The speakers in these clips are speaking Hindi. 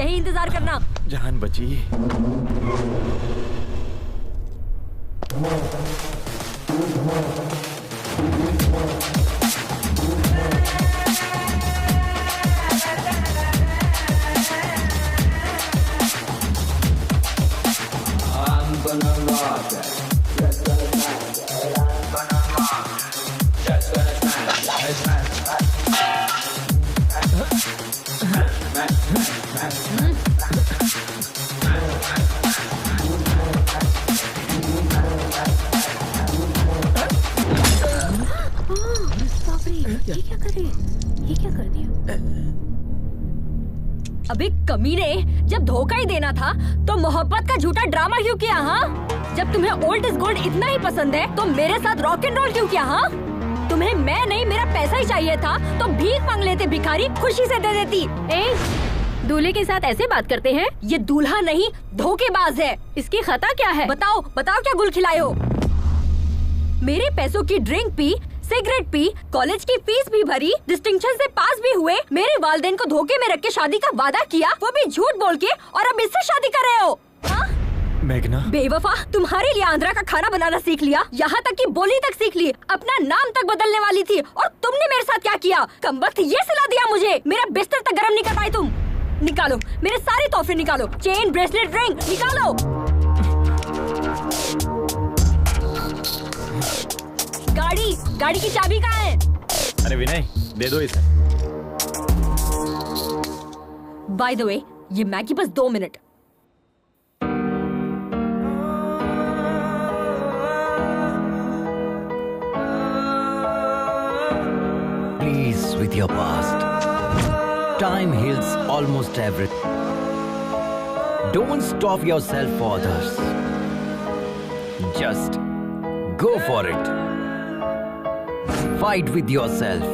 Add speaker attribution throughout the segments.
Speaker 1: यही इंतजार करना।
Speaker 2: जान बची।
Speaker 1: अबे कमीने, जब धोखा ही देना था तो मोहब्बत का झूठा ड्रामा क्यों किया? हाँ, जब तुम्हें ओल्ड इज गोल्ड इतना ही पसंद है तो मेरे साथ रॉक एंड रोल क्यों किया? हाँ, तुम्हें मैं नहीं मेरा पैसा ही चाहिए था तो भीख मांग लेते भिखारी, खुशी से दे देती। दूल्हे के साथ ऐसे बात करते हैं? ये दूल्हा नहीं धोखेबाज है। इसकी खता क्या है? बताओ बताओ, क्या गुल खिलाए हो? मेरे पैसों की drink P, cigarette P, college की फीस भी भरी, डिस्टिंक्शन से पास भी हुए, मेरे वालिदैन को धोखे में रख के शादी का वादा किया, वो भी झूठ बोल के, और अब इससे शादी कर रहे हो? हाँ?
Speaker 2: मेघना,
Speaker 1: बेवफा, तुम्हारे लिए आंध्रा का खाना बनाना सीख लिया, यहाँ तक कि बोली तक सीख ली, अपना नाम तक बदलने वाली थी, और तुमने मेरे साथ क्या किया? कमबख्त ये सलाह दिया मुझे, मेरा बिस्तर तक गर्म नहीं कर पाई तुम। निकालो मेरे सारे तोहफे, निकालो, चेन, ब्रेसलेट, रिंग निकालो। गाड़ी की चाबी कहाँ है?
Speaker 2: अरे विनय, दे दो इसे।
Speaker 1: बाय द वे, ये मैगी बस 2 minute.
Speaker 3: Please with your past. Time heals almost everything. Don't stop yourself for others. Just go for it. Fight with yourself.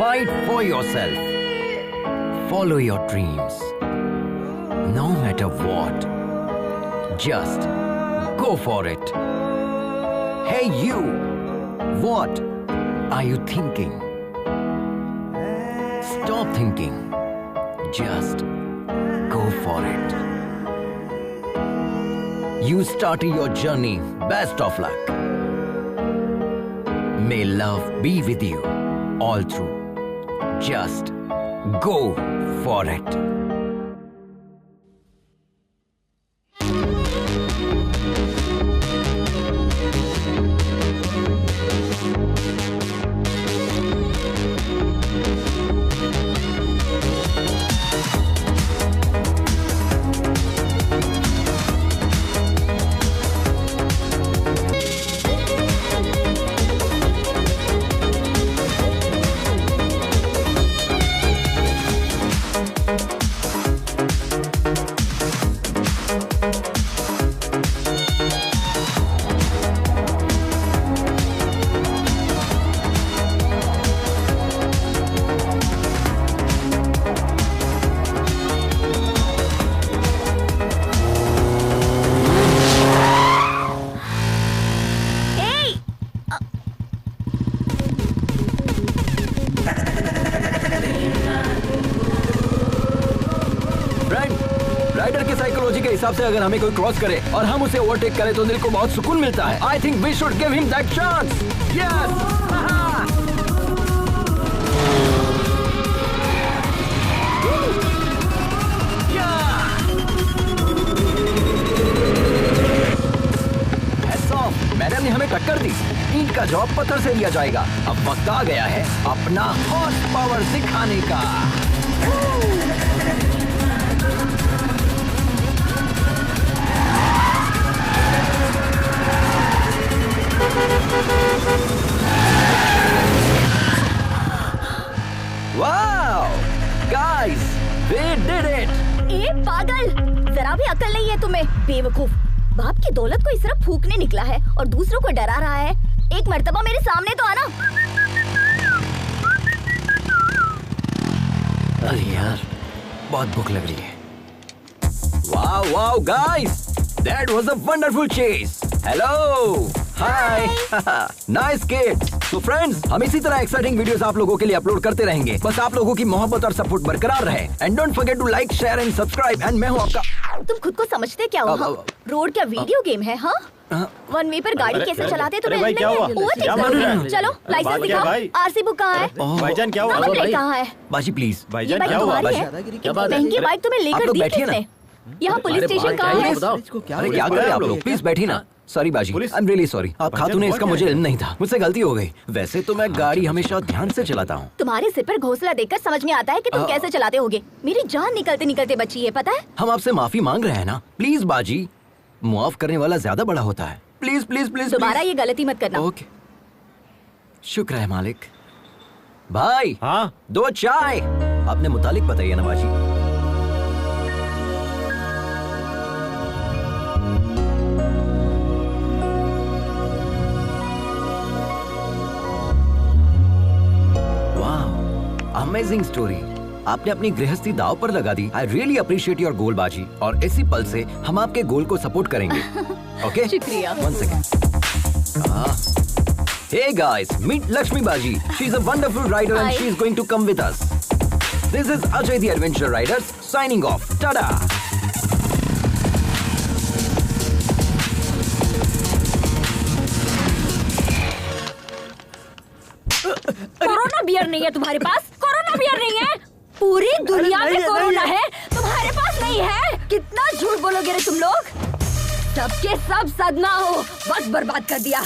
Speaker 3: Fight for yourself. Follow your dreams. No matter what. Just go for it. Hey you! What are you thinking? Stop thinking. Just go for it. You started your journey. Best of luck. May love be with you all through. Just go for it. हिसाब से अगर हमें कोई क्रॉस करे और हम उसे ओवरटेक करें तो दिल को बहुत सुकून मिलता है। I think we should give him that chance. Yes. Madam ने हमें टक्कर दी, ईंट का जवाब पत्थर से दिया जाएगा। अब वक्त आ गया है अपना हॉर्स पावर दिखाने का। Wow! Guys, we did it!
Speaker 1: ए पागल, जरा भी अकल नहीं है तुम्हें, बेवकूफ। बाप की दौलत को इस तरह फूकने निकला है और दूसरों को डरा रहा है। एक मर्तबा मेरे सामने तो आना।
Speaker 3: अरे यार, बहुत भूख लग रही है। Wow, wow, guys! That was a wonderful chase. Hello! Hi! Nice kid! तो फ्रेंड्स, हम इसी तरह एक्साइटिंग वीडियोस आप लोगों के लिए अपलोड करते रहेंगे। बस आप लोगों की मोहब्बत और सपोर्ट बरकरार रहे। And don't forget to like, share and subscribe. And मैं हूँ आपका।
Speaker 4: तुम खुद को समझते क्या हो? हाँ? रोड क्या वीडियो गेम है? हाँ, वन वे पर गाड़ी कैसे चलाते तुम्हें
Speaker 2: भाई, क्या हुआ? क्या मालूम है?
Speaker 4: चलो लाइसेंस
Speaker 2: बात क्या
Speaker 4: दिखाओ।
Speaker 2: भाई?
Speaker 4: आरसी बुक कहाँ है?
Speaker 2: भाईजान क्या हुआ?
Speaker 4: नंबर प्लेट कहाँ है?
Speaker 3: बाजी प्लीज।
Speaker 4: ये
Speaker 2: भाईजान
Speaker 4: बाइक
Speaker 2: क्या हुआ?
Speaker 4: तुम्हारी है?
Speaker 2: क्या बात है?
Speaker 4: महंगी बाइक तुम्हें
Speaker 3: आप
Speaker 4: लेकर
Speaker 3: लोग
Speaker 4: दी
Speaker 3: बैठिए ना।
Speaker 4: किसने? यहाँ पुलिस स्टेशन कहाँ है?
Speaker 3: अरे क्या कर रहे हैं आप लोग? प्लीज बैठिए ना। सॉरी बाजी, आई एम रियली सॉरी। आप खातून ने इसका मुझे इल्म नहीं था, मुझसे गलती हो गई। वैसे तो मैं गाड़ी हमेशा ध्यान से चलाता हूँ।
Speaker 4: तुम्हारे सिर पर घोंसला देखकर समझ में आता है कि तुम कैसे चलाते होगे। मेरी जान निकलते निकलते बची है, पता है?
Speaker 3: हम आपसे माफी मांग रहे हैं ना। प्लीज बाजी, मुआफ करने वाला ज्यादा बड़ा होता है। प्लीज प्लीज प्लीज
Speaker 4: दोबारा ये गलती मत करना।
Speaker 3: ओके, शुक्र है मालिक। भाई
Speaker 2: हाँ
Speaker 3: 2 चाय अपने मुतालिक बताइए ना बाजी। Amazing story. आपने अपनी गृहस्थी दाव पर लगा दी। I really appreciate your goal बाजी। और इसी पल से हम आपके गोल को सपोर्ट करेंगे। ओके,
Speaker 4: शुक्रिया।
Speaker 3: 1 second. Hey guys, meet Lakshmi Baji. She's a wonderful rider and
Speaker 4: Hi.
Speaker 3: she's going to come with us. This is Ajay the Adventure Riders signing off. Tada!
Speaker 1: Corona beer नहीं है तुम्हारे पास? कोरोना बियर नहीं है? पूरी दुनिया में कोरोना है, तुम्हारे पास नहीं है? कितना झूठ बोलोगे रे तुम लोग? सबके सब सदमा हो, वक्त बर्बाद कर दिया।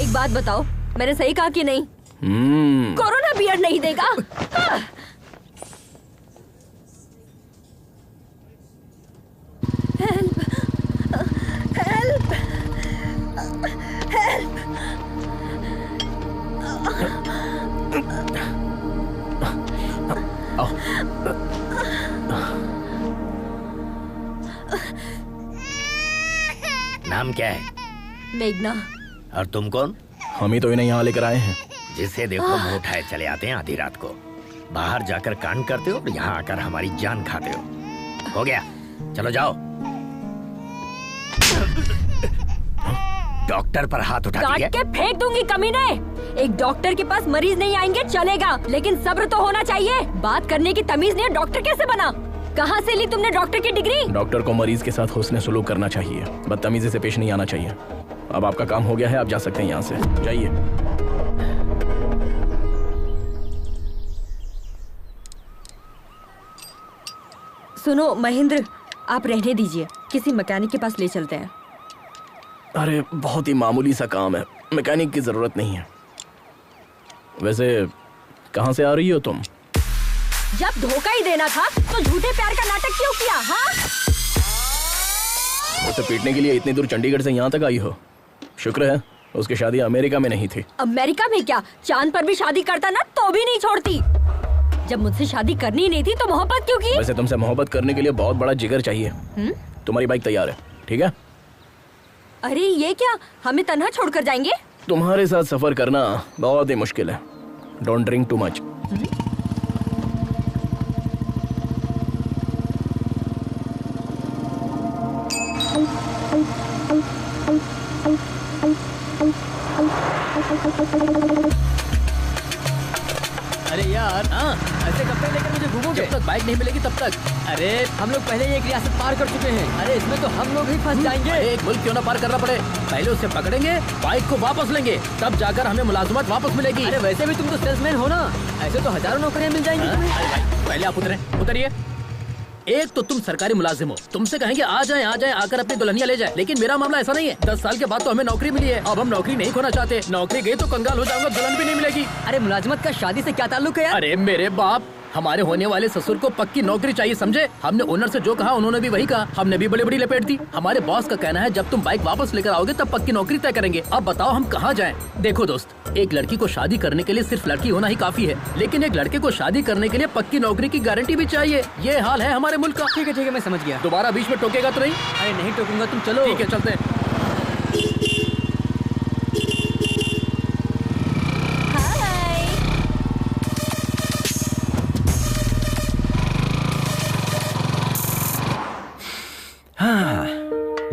Speaker 1: एक बात बताओ, मैंने सही कहा कि नहीं? कोरोना बियर नहीं देगा? हाँ। हेल्प, हेल्प,
Speaker 5: नाम क्या है?
Speaker 1: मेघना।
Speaker 5: और तुम कौन?
Speaker 6: हम ही तो इन्हें यहाँ लेकर आए हैं।
Speaker 5: जिसे देखो मुंह उठाए चले आते हैं आधी रात को। बाहर जाकर कांड करते हो और यहाँ आकर हमारी जान खाते हो गया, चलो जाओ। डॉक्टर पर हाथ उठा
Speaker 1: काट
Speaker 5: दिया।
Speaker 1: के फेंक दूंगी कमीने। एक डॉक्टर के पास मरीज नहीं आएंगे चलेगा, लेकिन सब्र तो होना चाहिए। बात करने की तमीज नहीं है, डॉक्टर कैसे बना? कहाँ से ली तुमने डॉक्टर की डिग्री?
Speaker 6: डॉक्टर को मरीज के साथ हुस्न सलूक करना चाहिए, बदतमीजी से पेश नहीं आना चाहिए। अब आपका काम हो गया है, आप जा सकते हैं यहाँ से, जाइए।
Speaker 1: सुनो महेंद्र, आप रहने दीजिए, किसी मैकेनिक के पास ले चलते हैं।
Speaker 6: अरे बहुत ही मामूली सा काम है, मैकेनिक की जरूरत नहीं है। वैसे कहाँ से आ रही हो तुम?
Speaker 1: जब धोखा ही देना था तो झूठे प्यार का नाटक क्यों किया? हाँ,
Speaker 6: उसे पीटने के लिए इतनी दूर चंडीगढ़ से यहाँ तक आई हो। शुक्र है उसकी शादी अमेरिका में नहीं थी।
Speaker 1: अमेरिका में क्या, चांद पर भी शादी करता ना तो भी नहीं छोड़ती। जब मुझसे शादी करनी ही नहीं थी तो मोहब्बत क्यों की?
Speaker 6: वैसे तुमसे मोहब्बत करने के लिए बहुत बड़ा जिगर चाहिए। तुम्हारी बाइक तैयार है, ठीक है?
Speaker 1: अरे ये क्या, हमें तन्हा छोड़कर जाएंगे?
Speaker 6: तुम्हारे साथ सफर करना बहुत ही मुश्किल है। Don't drink too much.
Speaker 7: अरे यार, ऐसे कब तक लेकर मुझे घूमोगे? जब तक बाइक नहीं मिलेगी तब तक। अरे हम लोग पहले ही एक रियासत पार कर चुके हैं। अरे इसमें तो हम लोग ही फंस जाएंगे।
Speaker 5: एक मुल्क क्यों ना पार करना पड़े, पहले उसे पकड़ेंगे, बाइक को वापस लेंगे, तब जाकर हमें मुलाजमत वापस मिलेगी।
Speaker 7: अरे वैसे भी तुम तो सेल्समैन हो ना, ऐसे तो हजारों नौकरियां मिल जाएंगी तुम्हें।
Speaker 5: अरे भाई, पहले आप उतरिए। एक तो तुम सरकारी मुलाजिम हो, तुमसे कहेंगे आ जाएं आकर अपनी दुल्हनिया ले जाए, लेकिन मेरा मामला ऐसा नहीं है। 10 साल के बाद तो हमें नौकरी मिली है, अब हम नौकरी नहीं खोना चाहते। नौकरी गई तो कंगाल हो जाऊंगा, दुल्हन भी नहीं मिलेगी।
Speaker 7: अरे मुलाजमत का शादी से क्या ताल्लुक है यार?
Speaker 5: अरे मेरे बाप, हमारे होने वाले ससुर को पक्की नौकरी चाहिए, समझे? हमने ओनर से जो कहा उन्होंने भी वही कहा, हमने भी बड़ी बड़ी लपेट दी। हमारे बॉस का कहना है जब तुम बाइक वापस लेकर आओगे तब पक्की नौकरी तय करेंगे। अब बताओ हम कहाँ जाएं? देखो दोस्त, एक लड़की को शादी करने के लिए सिर्फ लड़की होना ही काफी है, लेकिन एक लड़के को शादी करने के लिए पक्की नौकरी की गारंटी भी चाहिए। ये हाल है हमारे मुल्क का।
Speaker 7: ठीक है मैं समझ गया।
Speaker 5: दोबारा बीच में टोकेगा तो नहीं?
Speaker 7: अरे नहीं टोकूंगा, तुम चलो।
Speaker 5: ठीक है, चलते हैं।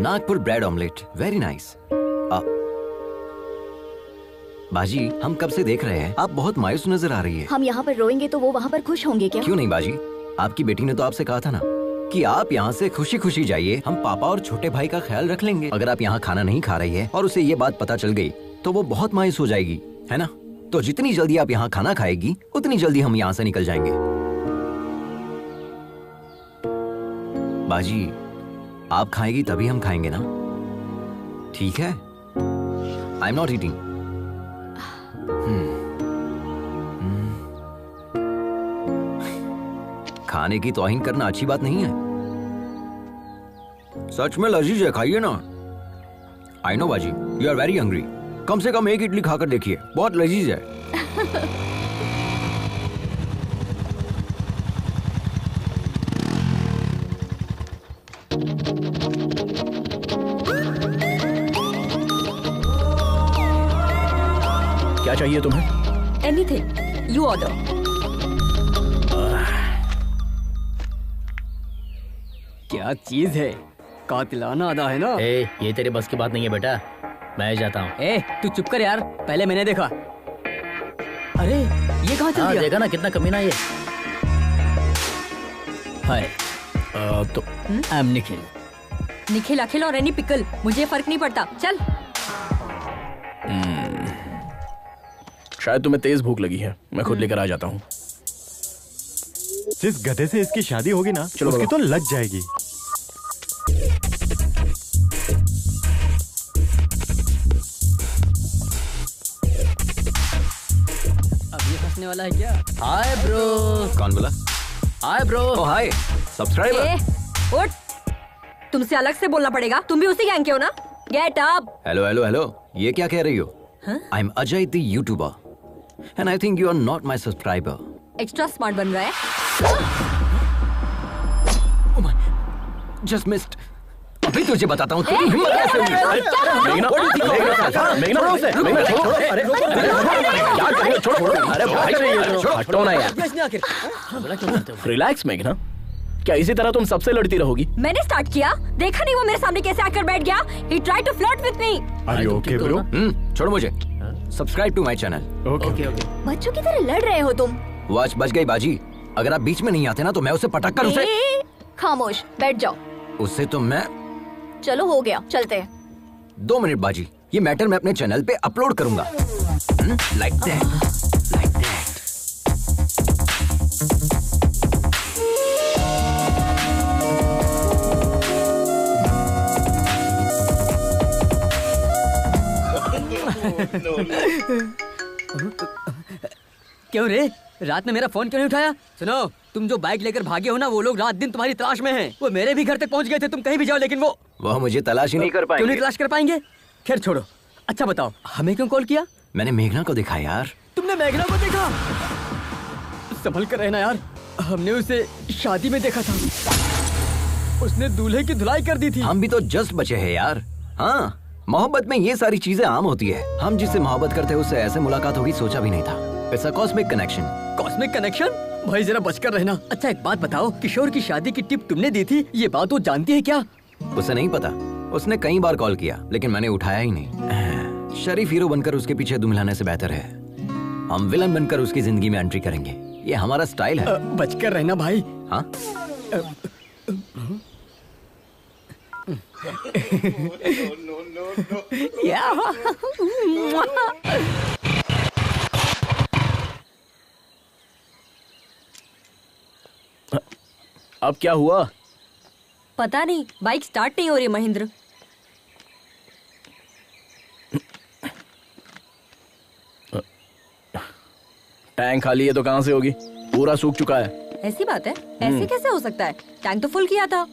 Speaker 3: Nagpur bread omelette, very nice. बाजी, हम कब से देख रहे हैं, आप बहुत मायूस नजर आ रही है।
Speaker 4: हम यहाँ पर रोएंगे तो वो वहाँ पर खुश होंगे क्या?
Speaker 3: क्यों नहीं बाजी, आपकी बेटी ने तो आपसे कहा था ना कि आप यहाँ से खुशी खुशी जाइए, हम पापा और छोटे भाई का ख्याल रख लेंगे। अगर आप यहाँ खाना नहीं खा रही है और उसे ये बात पता चल गई तो वो बहुत मायूस हो जाएगी, है ना? तो जितनी जल्दी आप यहाँ खाना खाएगी उतनी जल्दी हम यहाँ से निकल जाएंगे। बाजी, आप खाएगी तभी हम खाएंगे ना, ठीक है? I am not eating. खाने की तौहीन करना अच्छी बात नहीं है। सच में लजीज है, खाइए ना। आई नो बाजी, यू आर वेरी हंग्री। कम से कम एक इडली खाकर देखिए, बहुत लजीज है।
Speaker 6: क्या चाहिए तुम्हें?
Speaker 1: Anything you order.
Speaker 7: क्या चीज है, कातिलाना अदा है ना।
Speaker 5: ए, ये तेरे बस की बात नहीं है बेटा, मैं जाता हूँ।
Speaker 7: ए तू चुप कर यार, पहले मैंने देखा। अरे ये कहाँ चल गया?
Speaker 5: देखा ना कितना कमीना ये।
Speaker 7: हाय
Speaker 5: तो
Speaker 7: आई एम निखिल।
Speaker 1: निखिल, अखिल और एनी पिकल, मुझे फर्क नहीं पड़ता। चल।
Speaker 6: शायद तुम्हें तेज भूख लगी है, मैं खुद लेकर आ जाता हूँ।
Speaker 2: जिस गधे से इसकी शादी होगी ना, उसकी तो लग जाएगी।
Speaker 7: अब ये फंसने वाला है क्या?
Speaker 5: Hi bro.
Speaker 3: कौन बोला?
Speaker 5: Hi bro.
Speaker 3: ओ हाय सब्सक्राइबर।
Speaker 1: ए, उठ। तुमसे अलग से बोलना पड़ेगा, तुम भी उसी गैंग के हो ना? Get up.
Speaker 3: Hello hello hello, ये क्या कह रही हो? I am Ajay the YouTuber and I think you are not my subscriber.
Speaker 1: Extra smart बन रहा है।
Speaker 3: Just missed. अभी तुझे बताता हूँ तेरी हिम्मत कैसे हुई।
Speaker 6: हटो ना यार। रिलैक्स मेघना, क्या इसी तरह तुम सबसे लड़ती रहोगी?
Speaker 1: मैंने स्टार्ट किया, देखा नहीं वो मेरे सामने कैसे आकर बैठ गया। He tried to flirt with me.
Speaker 2: Are you okay, bro?
Speaker 3: छोड़ो मुझे। Subscribe to my channel.
Speaker 2: Okay.
Speaker 4: बच्चों की तरह लड़ रहे हो तुम।
Speaker 3: वॉच बच गई बाजी। अगर आप बीच में नहीं आते ना तो मैं उसे पटक कर उसे।
Speaker 4: खामोश बैठ जाओ।
Speaker 3: उससे तो मैं।
Speaker 4: चलो हो गया, चलते हैं।
Speaker 3: 2 मिनट बाजी, ये मैटर मैं अपने चैनल पे अपलोड करूंगा। Like that, like that.
Speaker 7: क्यों रे, रात में मेरा फोन क्यों नहीं उठाया? सुनो, तुम जो बाइक लेकर भागे हो ना, वो लोग रात दिन तुम्हारी तलाश में हैं। वो मेरे भी घर तक पहुंच गए थे, तुम कहीं भी जाओ, लेकिन वो
Speaker 3: मुझे तलाश ही नहीं कर
Speaker 7: क्यों नहीं
Speaker 3: पाएंगे।
Speaker 7: तलाश कर पाएंगे? खैर छोड़ो। अच्छा बताओ, हमें क्यों कॉल किया?
Speaker 3: मैंने मेघना को देखा यार।
Speaker 7: तुमने मेघना को देखा? संभल कर रहना यार, हमने उसे शादी में देखा था। उसने दूल्हे की धुलाई कर दी थी।
Speaker 3: हम भी तो जस्ट बचे हैं यार। हाँ, मोहब्बत में ये सारी चीजें आम होती है। हम जिससे मोहब्बत करते हैं उससे ऐसे मुलाकात होगी सोचा भी नहीं था। It's a cosmic connection.
Speaker 7: Cosmic connection? भाई जरा बचकर रहना। अच्छा एक बात बताओ, किशोर की शादी की टिप तुमने दी थी, ये बात वो जानती है क्या?
Speaker 3: उसे नहीं पता। उसने कई बार कॉल किया लेकिन मैंने उठाया ही नहीं। शरीफ हीरो बनकर उसके पीछे दुम हिलाने से बेहतर है हम विलन बनकर उसकी जिंदगी में एंट्री करेंगे। ये हमारा स्टाइल है।
Speaker 7: बचकर रहना भाई।
Speaker 3: हाँ?
Speaker 6: अब क्या हुआ?
Speaker 1: पता नहीं, बाइक स्टार्ट नहीं हो रही महेंद्र।
Speaker 6: टैंक खाली है तो कहाँ से होगी? पूरा सूख चुका है।
Speaker 1: ऐसी बात है? ऐसे कैसे हो सकता है? टैंक तो फुल किया था।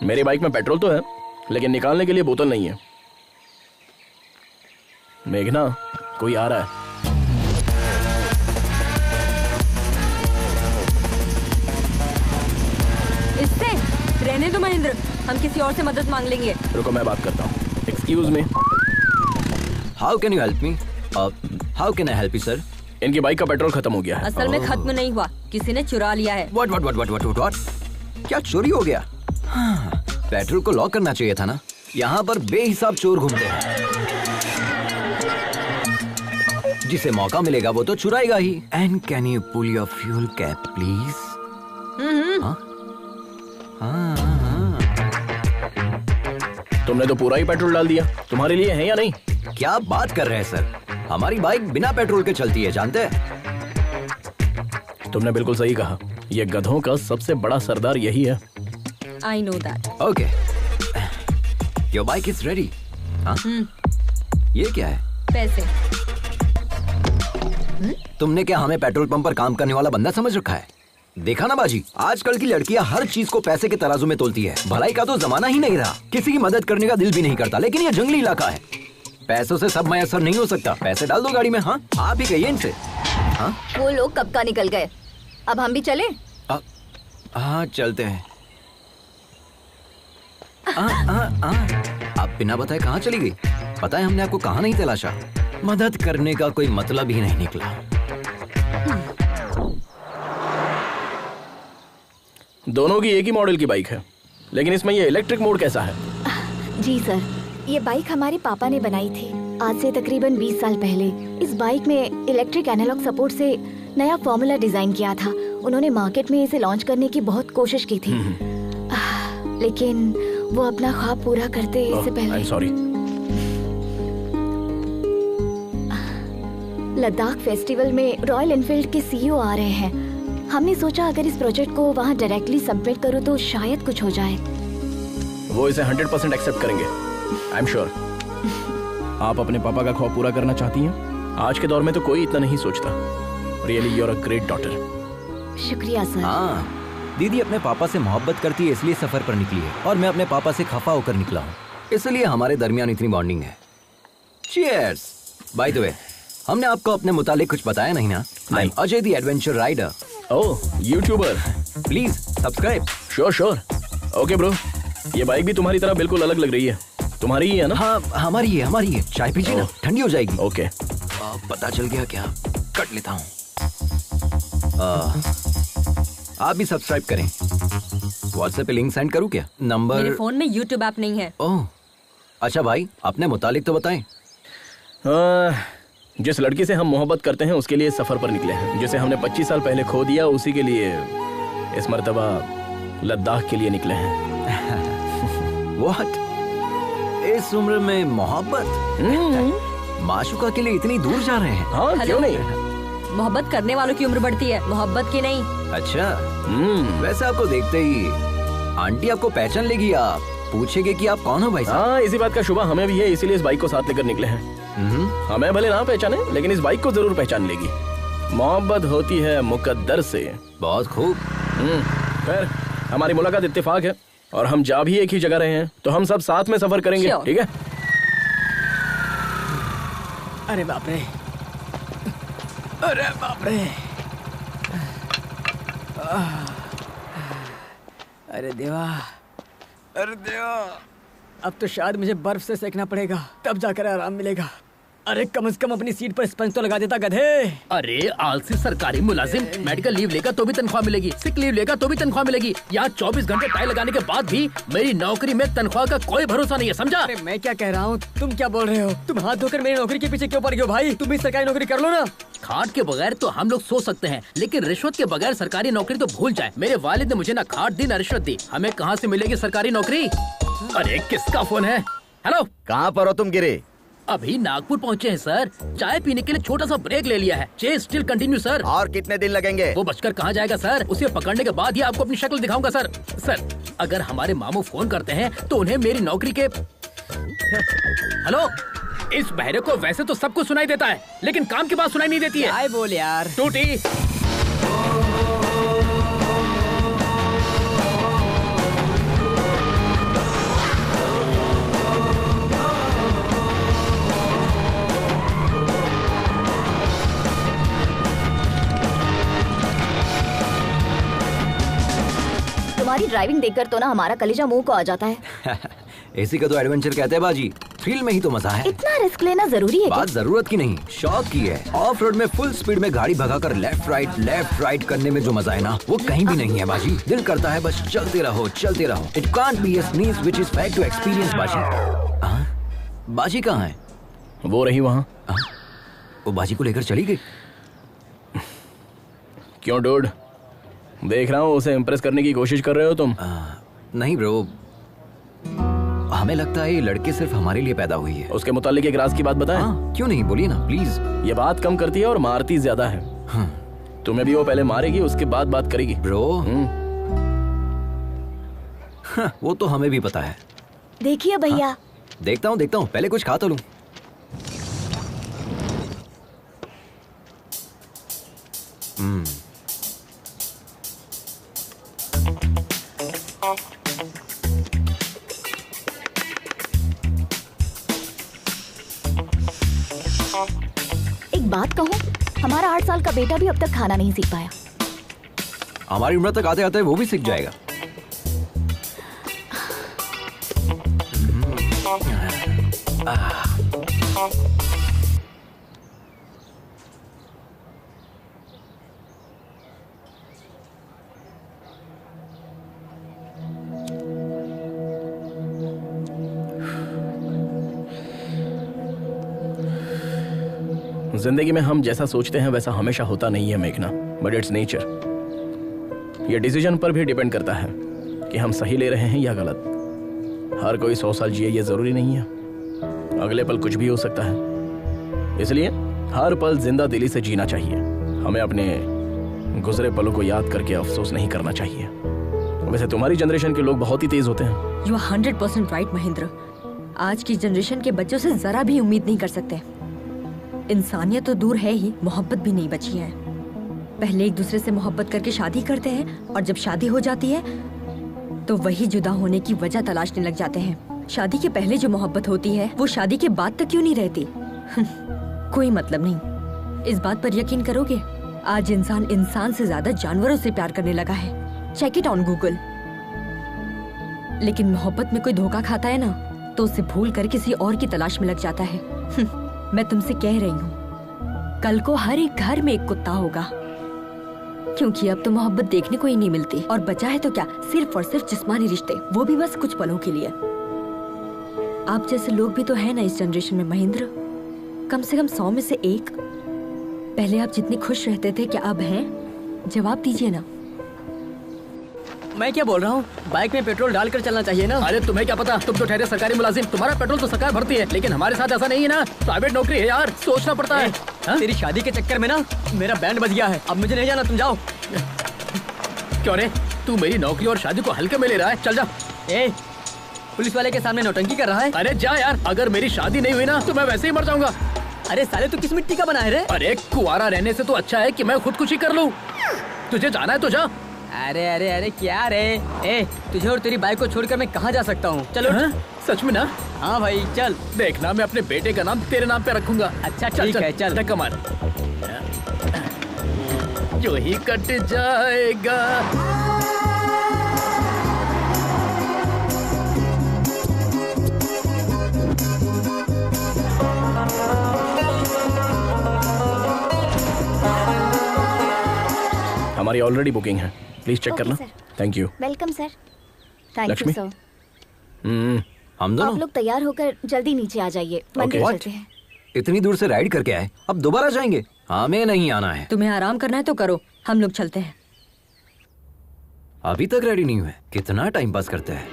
Speaker 6: मेरी बाइक में पेट्रोल तो है लेकिन निकालने के लिए बोतल नहीं है। मेघना, कोई आ रहा है।
Speaker 1: इससे रहने दो महेंद्र, हम किसी और से मदद मांग लेंगे।
Speaker 6: रुको मैं बात करता हूँ। Excuse me.
Speaker 3: How can you help me? How can I help you sir?
Speaker 6: इनकी बाइक का पेट्रोल खत्म हो गया है।
Speaker 1: असल में खत्म नहीं हुआ, किसी ने चुरा लिया है।
Speaker 3: व्हाट? क्या चोरी हो गया? हाँ, पेट्रोल को लॉक करना चाहिए था ना। यहाँ पर बेहिसाब चोर घूमते हैं। जिसे मौका मिलेगा वो तो चुराएगा ही। And can you pull your fuel cap please?
Speaker 6: तुमने तो पूरा ही पेट्रोल डाल दिया। तुम्हारे लिए है या नहीं?
Speaker 3: क्या बात कर रहे हैं सर, हमारी बाइक बिना पेट्रोल के चलती है, जानते हैं?
Speaker 6: तुमने बिल्कुल सही कहा, ये गधों का सबसे बड़ा सरदार यही है।
Speaker 1: I know that.
Speaker 3: Okay, your bike is ready. ये क्या है?
Speaker 1: पैसे।
Speaker 3: तुमने क्या हमें पेट्रोल पंप पर काम करने वाला बंदा समझ रखा है? देखा ना बाजी, आजकल की लड़कियां हर चीज को पैसे के तराजू में तोलती है। भलाई का तो जमाना ही नहीं रहा, किसी की मदद करने का दिल भी नहीं करता। लेकिन ये जंगली इलाका है, पैसों से सब मैसर नहीं हो सकता। पैसे डाल दो गाड़ी में। हाँ, आप ही कहिए इनसे। हाँ,
Speaker 4: वो लोग कब का निकल गए, अब हम भी चले?
Speaker 3: हाँ चलते हैं। आप बिना बताए कहाँ चली गई? पता है हमने आपको कहाँ नहीं तलाशा। मदद करने का कोई मतलब ही नहीं निकला।
Speaker 6: दोनों की एक ही मॉडल की बाइक है, लेकिन इसमें ये इलेक्ट्रिक मोड कैसा है?
Speaker 4: जी सर, ये बाइक हमारे पापा ने बनाई थी आज से तकरीबन 20 साल पहले। इस बाइक में इलेक्ट्रिक एनालॉग सपोर्ट से नया फॉर्मूला डिजाइन किया था। उन्होंने मार्केट में इसे लॉन्च करने की बहुत कोशिश की थी, लेकिन वो अपना ख्वाब पूरा करते इससे पहले।
Speaker 6: सॉरी।
Speaker 4: लद्दाख फेस्टिवल में रॉयल एनफील्ड के सीईओ आ रहे हैं। हमने सोचा अगर इस प्रोजेक्ट को वहाँ डायरेक्टली सबमिट करूँ तो शायद कुछ हो जाए।
Speaker 6: वो इसे 100% एक्सेप्ट करेंगे, आई एम श्योर। आप अपने पापा का ख्वाब पूरा करना चाहती हैं? आज के दौर में तो कोई इतना नहीं सोचता। Really you are a great daughter.
Speaker 4: शुक्रिया सर।
Speaker 3: हाँ, दीदी अपने पापा से मोहब्बत करती है, इसलिए सफर पर निकली है, और मैं अपने पापा से खफा होकर निकला हूँ, इसलिए हमारे दरमियान इतनी बॉन्डिंग है। चीयर्स। बाय द वे, हमने आपको अपने मुतालिक कुछ बताया नहीं ना? I am Ajay the adventure rider.
Speaker 6: Oh, YouTuber.
Speaker 3: Please subscribe.
Speaker 6: Sure. Okay bro, ये बाइक भी तुम्हारी तरह बिल्कुल अलग लग रही है। तुम्हारी ही है ना?
Speaker 3: हाँ, हमारी है। चाय पीजिए ना, ठंडी हो जाएगी।
Speaker 6: ओके।
Speaker 3: पता चल गया क्या? कट लेता हूँ। आप भी सब्सक्राइब करें। व्हाट्सएप पे लिंक सेंड करूँ क्या? नंबर?
Speaker 1: मेरे फोन में यूट्यूब ऐप नहीं है।
Speaker 3: ओह, अच्छा भाई, अपने मुतालिक तो बताएं।
Speaker 6: जिस लड़की से हम मोहब्बत करते हैं उसके लिए सफर पर निकले हैं। जिसे हमने 25 साल पहले खो दिया, उसी के लिए इस मर्तबा लद्दाख के लिए निकले हैं।
Speaker 3: What? इस उम्र में मोहब्बत? माशुका के लिए इतनी दूर जा रहे हैं?
Speaker 6: हाँ, क्यों नहीं?
Speaker 1: मोहब्बत करने वालों की उम्र बढ़ती है, मोहब्बत की नहीं।
Speaker 3: अच्छा। वैसे आपको देखते ही आंटी आपको पहचान लेगी, आप पूछेगी कि आप कौन हो भाई साहब।
Speaker 6: हाँ, इसी बात का शुबा हमें भी है, इसीलिए इस बाइक को साथ लेकर निकले हैं। हमें भले ना पहचाने, लेकिन इस बाइक को जरूर पहचान लेगी। मोहब्बत होती है मुकद्दर से।
Speaker 3: बहुत खूब।
Speaker 6: खैर, हमारी मुलाकात इत्तेफाक है और हम जा भी एक ही जगह रहे हैं, तो हम सब साथ में सफर करेंगे, ठीक है?
Speaker 7: अरे बाप रे, अरे बाप रे, अरे देवा, अरे देवा, अब तो शायद मुझे बर्फ से सेकना पड़ेगा, तब जाकर आराम मिलेगा। अरे कम से कम अपनी सीट पर स्पंज तो लगा देता गधे।
Speaker 5: अरे आलसी सरकारी मुलाजिम, मेडिकल लीव लेगा तो भी तनख्वाह मिलेगी, सिक लीव लेगा तो भी तनख्वाह मिलेगी। यहाँ 24 घंटे टाई लगाने के बाद भी मेरी नौकरी में तनख्वाह का कोई भरोसा नहीं है, समझा?
Speaker 7: अरे मैं क्या कह रहा हूँ, तुम क्या बोल रहे हो? तुम हाथ धोकर मेरी नौकरी के पीछे क्यों पड़ गए हो भाई? तुम भी सरकारी नौकरी कर लो ना।
Speaker 5: खाट के बगैर तो हम लोग सोच सकते हैं, लेकिन रिश्वत के बगैर सरकारी नौकरी तो भूल जाए। मेरे वालिद ने मुझे ना खाट दी ना रिश्वत दी, हमें कहाँ से मिलेगी सरकारी नौकरी? अरे किसका फोन है? हेलो,
Speaker 8: कहाँ पर हो तुम गिरे?
Speaker 5: अभी नागपुर पहुँचे हैं सर, चाय पीने के लिए छोटा सा ब्रेक ले लिया है। Chase still continue sir.
Speaker 8: और कितने दिन लगेंगे?
Speaker 5: वो बचकर कहाँ जाएगा सर, उसे पकड़ने के बाद ही आपको अपनी शक्ल दिखाऊंगा सर। सर, अगर हमारे मामू फोन करते हैं तो उन्हें मेरी नौकरी के हेलो, इस बहरे को वैसे तो सब कुछ सुनाई देता है, लेकिन काम की बात सुनाई नहीं देती है।
Speaker 7: आए बोल यार
Speaker 5: टूटी।
Speaker 4: तुम्हारी ड्राइविंग देखकर तो ना हमारा कलेजा मुंह को आ जाता है।
Speaker 3: इसी का तो एडवेंचर कहते हैं बाजी, थ्रिल में ही तो मजा है।
Speaker 4: इतना रिस्क लेना जरूरी है?
Speaker 3: बात जरूरत की नहीं, शौक की है। ऑफ रोड में फुल स्पीड में गाड़ी भगाकर लेफ्ट राइट करने में जो मजा है ना, वो कहीं भी नहीं है बाजी। दिल करता है बस चलते रहो। It can't be a sneeze which is fact to experience बाजी। बाजी कहाँ है?
Speaker 6: वो रही वहाँ।
Speaker 3: वो बाजी को लेकर चली गई।
Speaker 6: क्यों डूड, देख रहा हूँ उसे इम्प्रेस करने की कोशिश कर रहे हो तुम।
Speaker 3: नहीं ब्रो, हमें लगता है ये लड़की सिर्फ हमारे लिए पैदा हुई है।
Speaker 6: उसके मुतालिक एक राज की बात बताएं?
Speaker 3: क्यों नहीं, बोलिए ना प्लीज।
Speaker 6: ये बात कम करती है और मारती ज्यादा है। तुम्हें भी वो पहले मारेगी, उसके बाद बात करेगी।
Speaker 3: ब्रो वो तो हमें भी पता है।
Speaker 4: देखिए भैया।
Speaker 3: देखता हूँ, पहले कुछ खा तो लूं।
Speaker 4: एक बात कहूँ, हमारा 8 साल का बेटा भी अब तक खाना नहीं सीख पाया।
Speaker 3: हमारी उम्र तक आते आते वो भी सीख जाएगा।
Speaker 6: जिंदगी में हम जैसा सोचते हैं वैसा हमेशा होता नहीं है मेघना, बट इट्स नेचर। ये डिसीजन पर भी डिपेंड करता है कि हम सही ले रहे हैं या गलत। हर कोई 100 साल जिए ये जरूरी नहीं है, अगले पल कुछ भी हो सकता है। इसलिए हर पल जिंदा दिली से जीना चाहिए। हमें अपने गुजरे पलों को याद करके अफसोस नहीं करना चाहिए। वैसे तुम्हारी जनरेशन के लोग बहुत ही तेज होते हैं।
Speaker 1: You are 100% right Mahendra. आज की जनरेशन के बच्चों से जरा भी उम्मीद नहीं कर सकते। इंसानियत तो दूर है ही, मोहब्बत भी नहीं बची है। पहले एक दूसरे से मोहब्बत करके शादी करते हैं और जब शादी हो जाती है तो वही जुदा होने की वजह तलाशने लग जाते हैं। शादी के पहले जो मोहब्बत होती है वो शादी के बाद तक क्यों नहीं रहती? कोई मतलब नहीं। इस बात पर यकीन करोगे, आज इंसान से ज्यादा जानवरों से प्यार करने लगा है। Check it on Google. लेकिन मोहब्बत में कोई धोखा खाता है ना तो उसे भूल कर किसी और की तलाश में लग जाता है। मैं तुमसे कह रही हूँ, कल को हर एक घर में एक कुत्ता होगा, क्योंकि अब तो मोहब्बत देखने को ही नहीं मिलती। और बचा है तो क्या, सिर्फ और सिर्फ जिस्मानी रिश्ते, वो भी बस कुछ पलों के लिए। आप जैसे लोग भी तो है ना इस जनरेशन में महेंद्र, कम से कम 100 में से एक। पहले आप जितने खुश रहते थे, क्या अब हैं? जवाब दीजिए ना।
Speaker 7: मैं क्या बोल रहा हूँ, बाइक में पेट्रोल डालकर चलना चाहिए ना।
Speaker 5: अरे तुम्हें क्या पता, तुम तो ठहरे सरकारी मुलाजिम, तुम्हारा पेट्रोल तो सरकार भरती है, लेकिन हमारे साथ ऐसा नहीं है ना। प्राइवेट नौकरी है यार, सोचना पड़ता है।
Speaker 7: तेरी शादी के चक्कर में ना मेरा बैंड बज गया है। अब मुझे नहीं जाना, तुम जाओ।
Speaker 5: क्यों रे, तू मेरी नौकरी और शादी को हल्के में ले रहा है? चल जा।
Speaker 7: पुलिस वाले के सामने नौटंकी कर रहा है।
Speaker 5: अरे जा यार, अगर मेरी शादी नहीं हुई ना तो मैं वैसे ही मर जाऊंगा।
Speaker 7: अरे साले, तू किस मिट्टी का बना है रे?
Speaker 5: अरे कुआरा रहने से तो अच्छा है कि मैं खुदकुशी कर लूं। तुझे जाना है तो जा।
Speaker 7: अरे अरे अरे क्या रे? तुझे और तेरी बाइक को छोड़कर मैं कहाँ जा सकता हूँ? चलो।
Speaker 5: सच में ना?
Speaker 7: हाँ भाई चल।
Speaker 5: देखना, मैं अपने बेटे का नाम तेरे नाम पे रखूंगा।
Speaker 7: अच्छा ठीक है, चल।
Speaker 5: कमाल, जो ही कट जाएगा। हमारी ऑलरेडी बुकिंग है, प्लीज चेक करना। Thank you.
Speaker 4: Welcome sir. Thank you
Speaker 6: Lakshmi?
Speaker 4: Sir.
Speaker 3: हम दोनों
Speaker 4: आप लोग तैयार होकर जल्दी नीचे आ जाइए, मंदिर चलते हैं।
Speaker 3: इतनी दूर से राइड करके आए, अब दोबारा जाएंगे? हमें नहीं आना है।
Speaker 1: तुम्हें आराम करना है तो करो, हम लोग चलते हैं।
Speaker 3: अभी तक रेडी नहीं हुए, कितना टाइम पास करते हैं।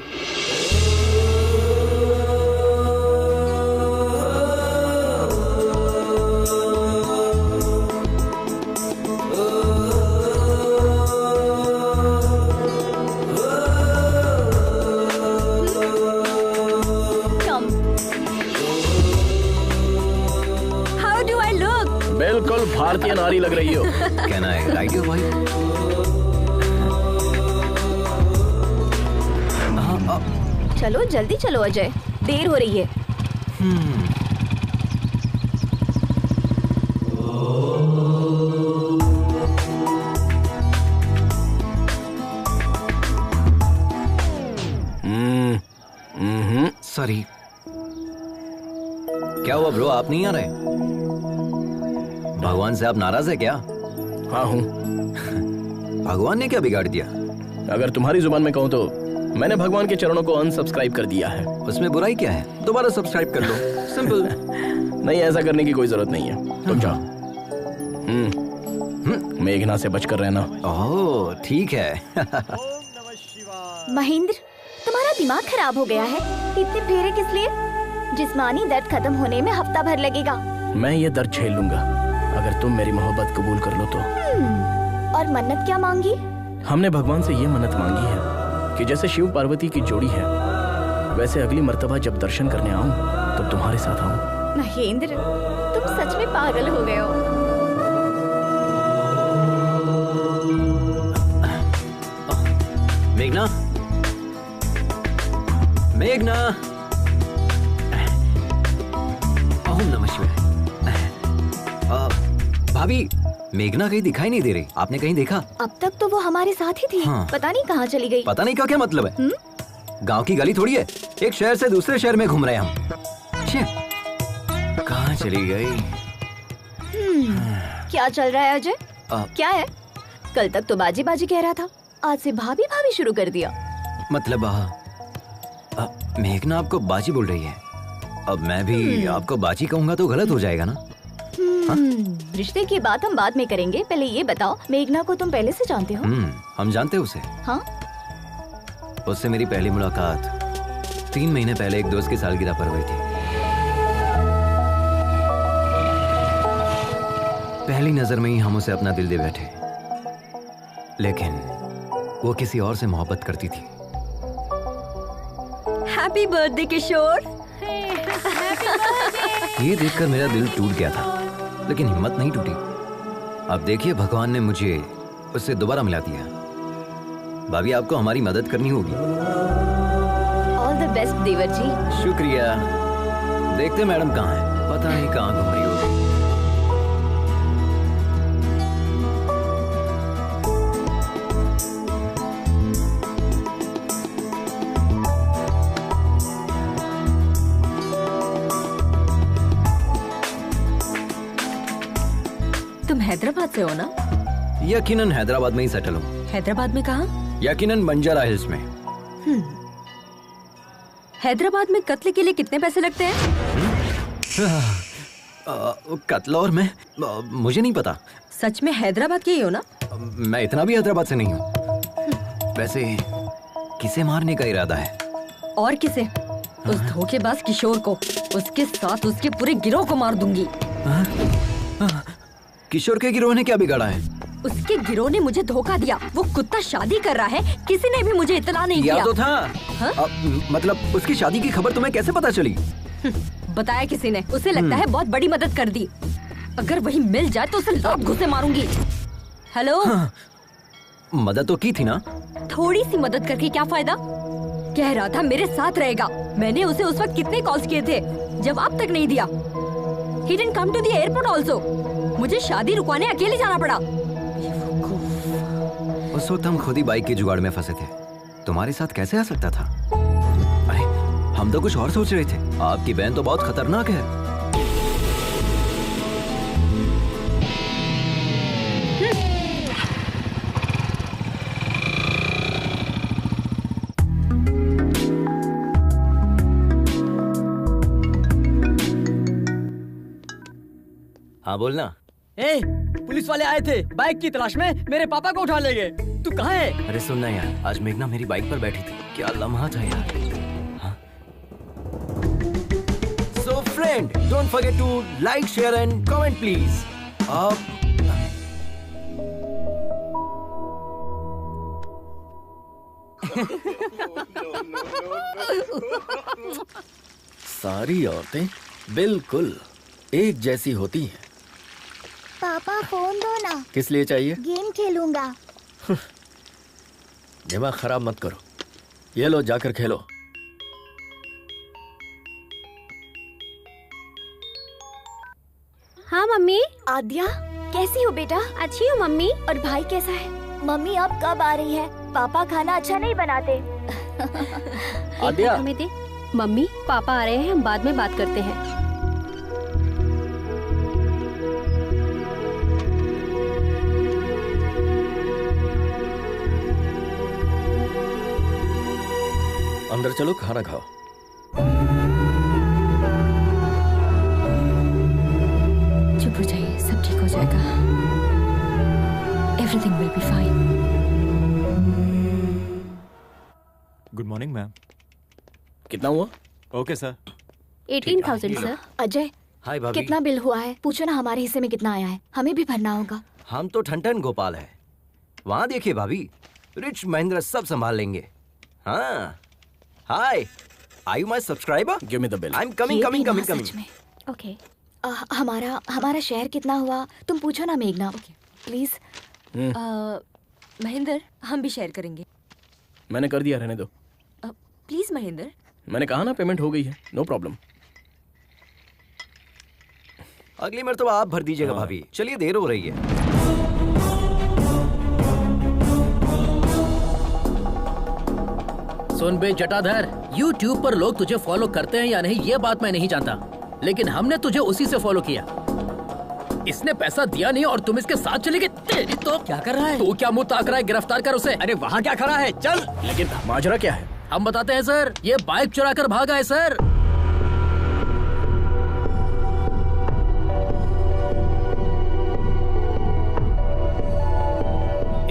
Speaker 1: How do I look?
Speaker 6: बिल्कुल भारतीय नारी लग रही हो।
Speaker 3: Can I ride you, भाई?
Speaker 4: चलो जल्दी चलो अजय, देर हो रही है।
Speaker 3: सॉरी। क्या हुआ ब्रो, आप नहीं आ रहे? भगवान से आप नाराज है क्या?
Speaker 6: हाँ हूँ।
Speaker 3: भगवान ने क्या बिगाड़ दिया?
Speaker 6: अगर तुम्हारी जुबान में कहूँ तो मैंने भगवान के चरणों को अनसब्सक्राइब कर दिया है।
Speaker 3: उसमें बुराई क्या है? दोबारा सब्सक्राइब कर लो, सिंपल।
Speaker 6: नहीं, ऐसा करने की कोई जरूरत नहीं है, तुम जाओ। मेघना से बचकर रहना।
Speaker 3: ओह ठीक है।
Speaker 4: महेंद्र, तुम्हारा दिमाग खराब हो गया है। इतने फेरे किस लिए? जिस्मानी दर्द खत्म होने में हफ्ता भर लगेगा।
Speaker 6: मैं ये दर्द झेल लूंगा अगर तुम मेरी मोहब्बत कबूल कर लो तो।
Speaker 4: और मन्नत क्या मांगी?
Speaker 6: हमने भगवान से ये मन्नत मांगी है कि जैसे शिव पार्वती की जोड़ी है वैसे अगली मर्तबा जब दर्शन करने आऊं तो तुम्हारे साथ आऊं।
Speaker 4: महेंद्र, तुम सच में पागल हो गए हो।
Speaker 3: मेघना, मेघना, ओम नमः शिवाय। भाभी, मेघना कहीं दिखाई नहीं दे रही, आपने कहीं देखा?
Speaker 4: अब तक तो वो हमारे साथ ही थी।
Speaker 3: हाँ।
Speaker 4: पता नहीं कहाँ चली गई।
Speaker 3: पता नहीं का क्या मतलब है? गांव की गली थोड़ी है, एक शहर से दूसरे शहर में घूम रहे हैं हम। कहाँ चली गई?
Speaker 4: क्या चल रहा है अजय? क्या है? कल तक तो बाजी बाजी कह रहा था, आज से भाभी भाभी शुरू कर दिया।
Speaker 3: मतलब मेघना आपको बाजी बोल रही है। अब मैं भी आपको बाजी कहूंगा तो गलत हो जाएगा ना?
Speaker 4: रिश्ते की बात हम बाद में करेंगे, पहले ये बताओ, मेघना को तुम पहले से जानते हो?
Speaker 3: हम जानते हैं उसे।
Speaker 4: हाँ?
Speaker 3: उससे मेरी पहली मुलाकात 3 महीने पहले एक दोस्त की सालगिरह पर हुई थी। पहली नजर में ही हम उसे अपना दिल दे बैठे, लेकिन वो किसी और से मोहब्बत करती थी।
Speaker 1: हैप्पी बर्थडे किशोर।
Speaker 3: ये देखकर मेरा दिल टूट गया था, लेकिन हिम्मत नहीं टूटी। अब देखिए, भगवान ने मुझे उससे दोबारा मिला दिया। भाभी, आपको हमारी मदद करनी होगी।
Speaker 4: ऑल द बेस्ट देवर जी।
Speaker 3: शुक्रिया। देखते मैडम कहाँ है, पता नहीं कहाँ घूम रही होगी।
Speaker 1: तुम हैदराबाद से हो ना?
Speaker 3: यकीनन हैदराबाद में ही सेटल हूँ।
Speaker 1: हैदराबाद में कहाँ?
Speaker 3: यकीनन बंजारा हिल्स में।
Speaker 1: हैदराबाद में कत्ल के लिए कितने पैसे लगते हैं?
Speaker 3: कत्ल और मैं मुझे नहीं पता।
Speaker 1: सच में हैदराबाद के ही हो ना?
Speaker 3: मैं इतना भी हैदराबाद से नहीं हूँ। वैसे किसे मारने का इरादा है?
Speaker 1: और किसे? उस धोखेबाज किशोर को, उसके साथ उसके पूरे गिरोह को मार दूंगी।
Speaker 3: किशोर के गिरोह ने क्या बिगाड़ा है?
Speaker 1: उसके गिरोह ने मुझे धोखा दिया। वो कुत्ता शादी कर रहा है, किसी ने भी मुझे इतला नहीं दिया।
Speaker 3: तो था। मतलब उसकी शादी की खबर तुम्हें कैसे पता चली?
Speaker 1: बताया किसी ने। उसे लगता है बहुत बड़ी मदद कर दी। अगर वही मिल जाए तो उसे लात घुसे मारूंगी। हेलो?
Speaker 3: मदद तो की थी ना?
Speaker 1: थोड़ी सी मदद करके क्या फायदा? कह रहा था मेरे साथ रहेगा। मैंने उसे उस वक्त कितने कॉल्स किए थे, जवाब तक नहीं दिया। He didn't come to the airport also. मुझे शादी रुकवाने अकेले जाना पड़ा।
Speaker 3: उस वक्त हम खुद ही बाइक के जुगाड़ में फंसे थे। तुम्हारे साथ कैसे आ सकता था? अरे हम तो कुछ और सोच रहे थे। आपकी बहन तो बहुत खतरनाक है। हाँ बोलना।
Speaker 7: ए, पुलिस वाले आए थे बाइक की तलाश में, मेरे पापा को उठा ले गए। तू कहाँ है?
Speaker 3: अरे सुनना यार, आज मेघना मेरी बाइक पर बैठी थी। क्या लम्हा था यार। So friend, don't forget to like, share and comment please.
Speaker 6: सारी औरतें बिल्कुल एक जैसी होती हैं।
Speaker 9: पापा फोन दो ना।
Speaker 6: किस लिए चाहिए?
Speaker 9: गेम खेलूंगा।
Speaker 6: दिमाग खराब मत करो। ये लो, जाकर खेलो।
Speaker 4: हाँ मम्मी। आद्या, कैसी हो बेटा? अच्छी हूँ मम्मी। और भाई कैसा है?
Speaker 9: मम्मी अब कब आ रही है? पापा खाना अच्छा नहीं बनाते।
Speaker 6: आद्या,
Speaker 4: हमें दे। मम्मी, पापा आ रहे हैं, हम बाद में बात करते हैं।
Speaker 6: अंदर चलो, खाना खाओ।
Speaker 1: Everything will be fine.
Speaker 2: Good morning ma'am.
Speaker 6: कितना हुआ?
Speaker 2: Okay sir.
Speaker 9: 18,000 सर।
Speaker 4: अजय,
Speaker 3: हाय भाभी।
Speaker 4: कितना बिल हुआ है? पूछो ना हमारे हिस्से में कितना आया है, हमें भी भरना होगा।
Speaker 3: हम तो ठन गोपाल है। वहाँ देखिए भाभी, रिच महेंद्र सब संभाल लेंगे। हाँ, hi, are you my subscriber?
Speaker 6: Give me the bill.
Speaker 3: I am coming
Speaker 4: ये
Speaker 3: कमिंग
Speaker 4: भी ना,
Speaker 3: कमिंग
Speaker 4: सच
Speaker 3: कमिंग।
Speaker 4: में।
Speaker 9: ओके।
Speaker 4: हमारा शेयर कितना हुआ तुम पूछो ना मेघना, प्लीज।
Speaker 1: महेंद्र, हम भी शेयर करेंगे।
Speaker 6: मैंने कर दिया, रहने दो।
Speaker 1: प्लीज महेंद्र।
Speaker 6: मैंने कहा ना पेमेंट हो गई है, नो प्रॉब्लम।
Speaker 3: अगली मर्तबा आप भर दीजिएगा भाभी। चलिए, देर हो रही है।
Speaker 5: सुन बे जटाधर, YouTube पर लोग तुझे फॉलो करते हैं या नहीं ये बात मैं नहीं जानता, लेकिन हमने तुझे उसी से फॉलो किया। इसने पैसा दिया नहीं और तुम इसके साथ चले गए। तेरी तो
Speaker 7: क्या कर रहा है?
Speaker 5: तू क्या मुंह ताक रहा है? गिरफ्तार कर उसे।
Speaker 7: अरे वहाँ क्या खड़ा है? चल।
Speaker 6: लेकिन माजरा क्या है?
Speaker 5: हम बताते हैं सर, ये बाइक चुरा कर भागा है सर।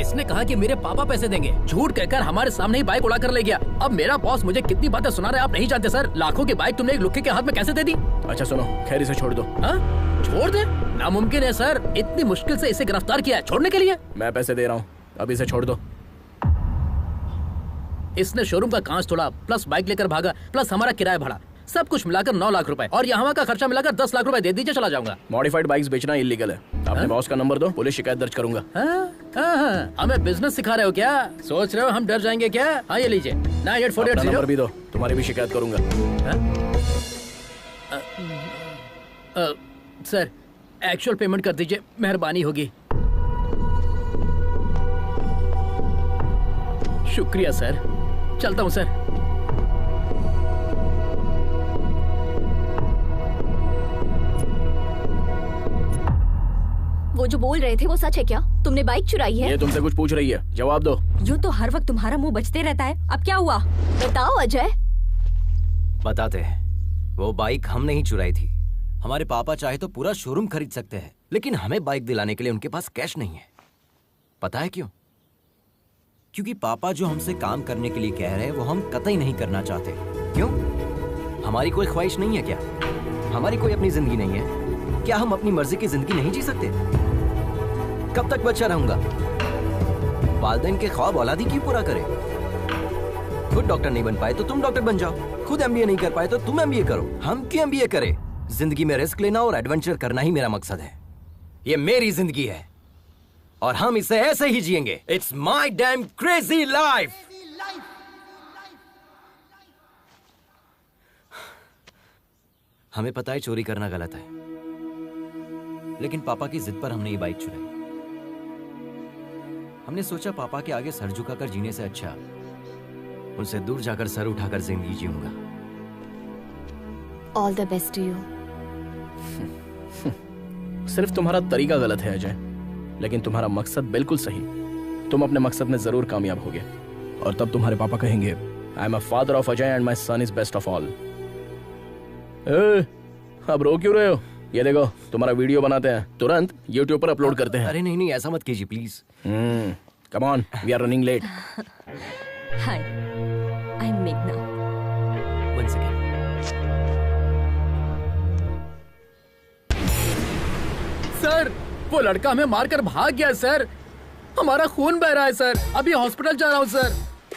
Speaker 5: इसने कहा कि मेरे पापा पैसे देंगे, झूठ कहकर हमारे सामने ही बाइक उड़ा कर ले गया। अब मेरा बॉस मुझे कितनी बातें सुना रहा है आप नहीं जानते सर। लाखों की बाइक तुमने एक लुक्के के हाथ में कैसे दे दी?
Speaker 6: अच्छा सुनो, खैर इसे छोड़ दो।
Speaker 5: हाँ? छोड़ दे? नामुमकिन है सर, इतनी मुश्किल से इसे गिरफ्तार किया है, छोड़ने के लिए।
Speaker 6: मैं पैसे दे रहा हूँ, अब इसे छोड़ दो।
Speaker 5: इसने शोरूम का कांच तोड़ा, प्लस बाइक लेकर भागा, प्लस हमारा किराया भरा, सब कुछ मिलाकर 9 लाख रुपए, और यहाँ का खर्चा मिलाकर 10 लाख रुपए दे दीजिए, चला जाऊंगा।
Speaker 6: मॉडिफाइड बाइक्स बेचना इलीगल है। अपने बॉस का नंबर दो, पुलिस शिकायत दर्ज करूंगा।
Speaker 5: हमें बिजनेस सिखा रहे हो क्या? सोच रहे हो हम डर जाएंगे क्या? हाँ ये लीजिए, 9848
Speaker 6: नंबर भी दो, तुम्हारी भी शिकायत करूंगा।
Speaker 5: सर एक्चुअल पेमेंट कर दीजिए, मेहरबानी होगी। शुक्रिया सर, चलता हूँ सर।
Speaker 4: वो जो बोल रहे थे वो सच है क्या? तुमने बाइक चुराई है?
Speaker 6: ये तुमसे कुछ पूछ रही है, जवाब दो।
Speaker 1: यूं तो हर वक्त तुम्हारा मुंह बचते रहता है, अब क्या हुआ?
Speaker 4: बताओ अजय।
Speaker 3: बताते हैं। वो बाइक हम नहीं चुराई थी। हमारे पापा चाहे तो पूरा शोरूम खरीद सकते हैं, लेकिन हमें बाइक दिलाने के लिए उनके पास कैश नहीं है। पता है क्यों? क्योंकि पापा जो हमसे काम करने के लिए कह रहे हैं वो हम कतई नहीं करना चाहते। क्यों? हमारी कोई ख्वाहिश नहीं है क्या? हमारी कोई अपनी जिंदगी नहीं है क्या? हम अपनी मर्जी की जिंदगी नहीं जी सकते? कब तक बच्चा रहूंगा? वालिदैन के ख्वाब औलादी क्यों पूरा करे? खुद डॉक्टर नहीं बन पाए तो तुम डॉक्टर बन जाओ, खुद एमबीए नहीं कर पाए तो तुम एमबीए करो। हम क्यों एमबीए करें? जिंदगी में रिस्क लेना और एडवेंचर करना ही मेरा मकसद है। ये मेरी जिंदगी है और हम इसे ऐसे ही जिएंगे। It's my dam crazy life. हमें पता है चोरी करना गलत है, लेकिन पापा की जिद पर हमने ये बाइक चुराई। हमने सोचा पापा के आगे सर झुकाकर जीने से अच्छा उनसे दूर जाकर सर उठाकर जिंदगी जीऊंगा।
Speaker 4: All the best to you.
Speaker 6: सिर्फ तुम्हारा तरीका गलत है अजय, लेकिन तुम्हारा मकसद बिल्कुल सही। तुम अपने मकसद में जरूर कामयाब होगे और तब तुम्हारे पापा कहेंगे I am a father of Ajay and my son is best of all. अब रो क्यों रहे हो? ये देखो तुम्हारा वीडियो बनाते हैं, तुरंत YouTube पर अपलोड करते हैं।
Speaker 3: अरे नहीं नहीं, ऐसा मत कीजिए please.
Speaker 6: Come on, we are running late.
Speaker 1: Hi, I am मेघना।
Speaker 3: One second.
Speaker 5: सर वो लड़का हमें मारकर भाग गया सर, हमारा खून बह रहा है सर, अभी हॉस्पिटल जा रहा हूँ सर।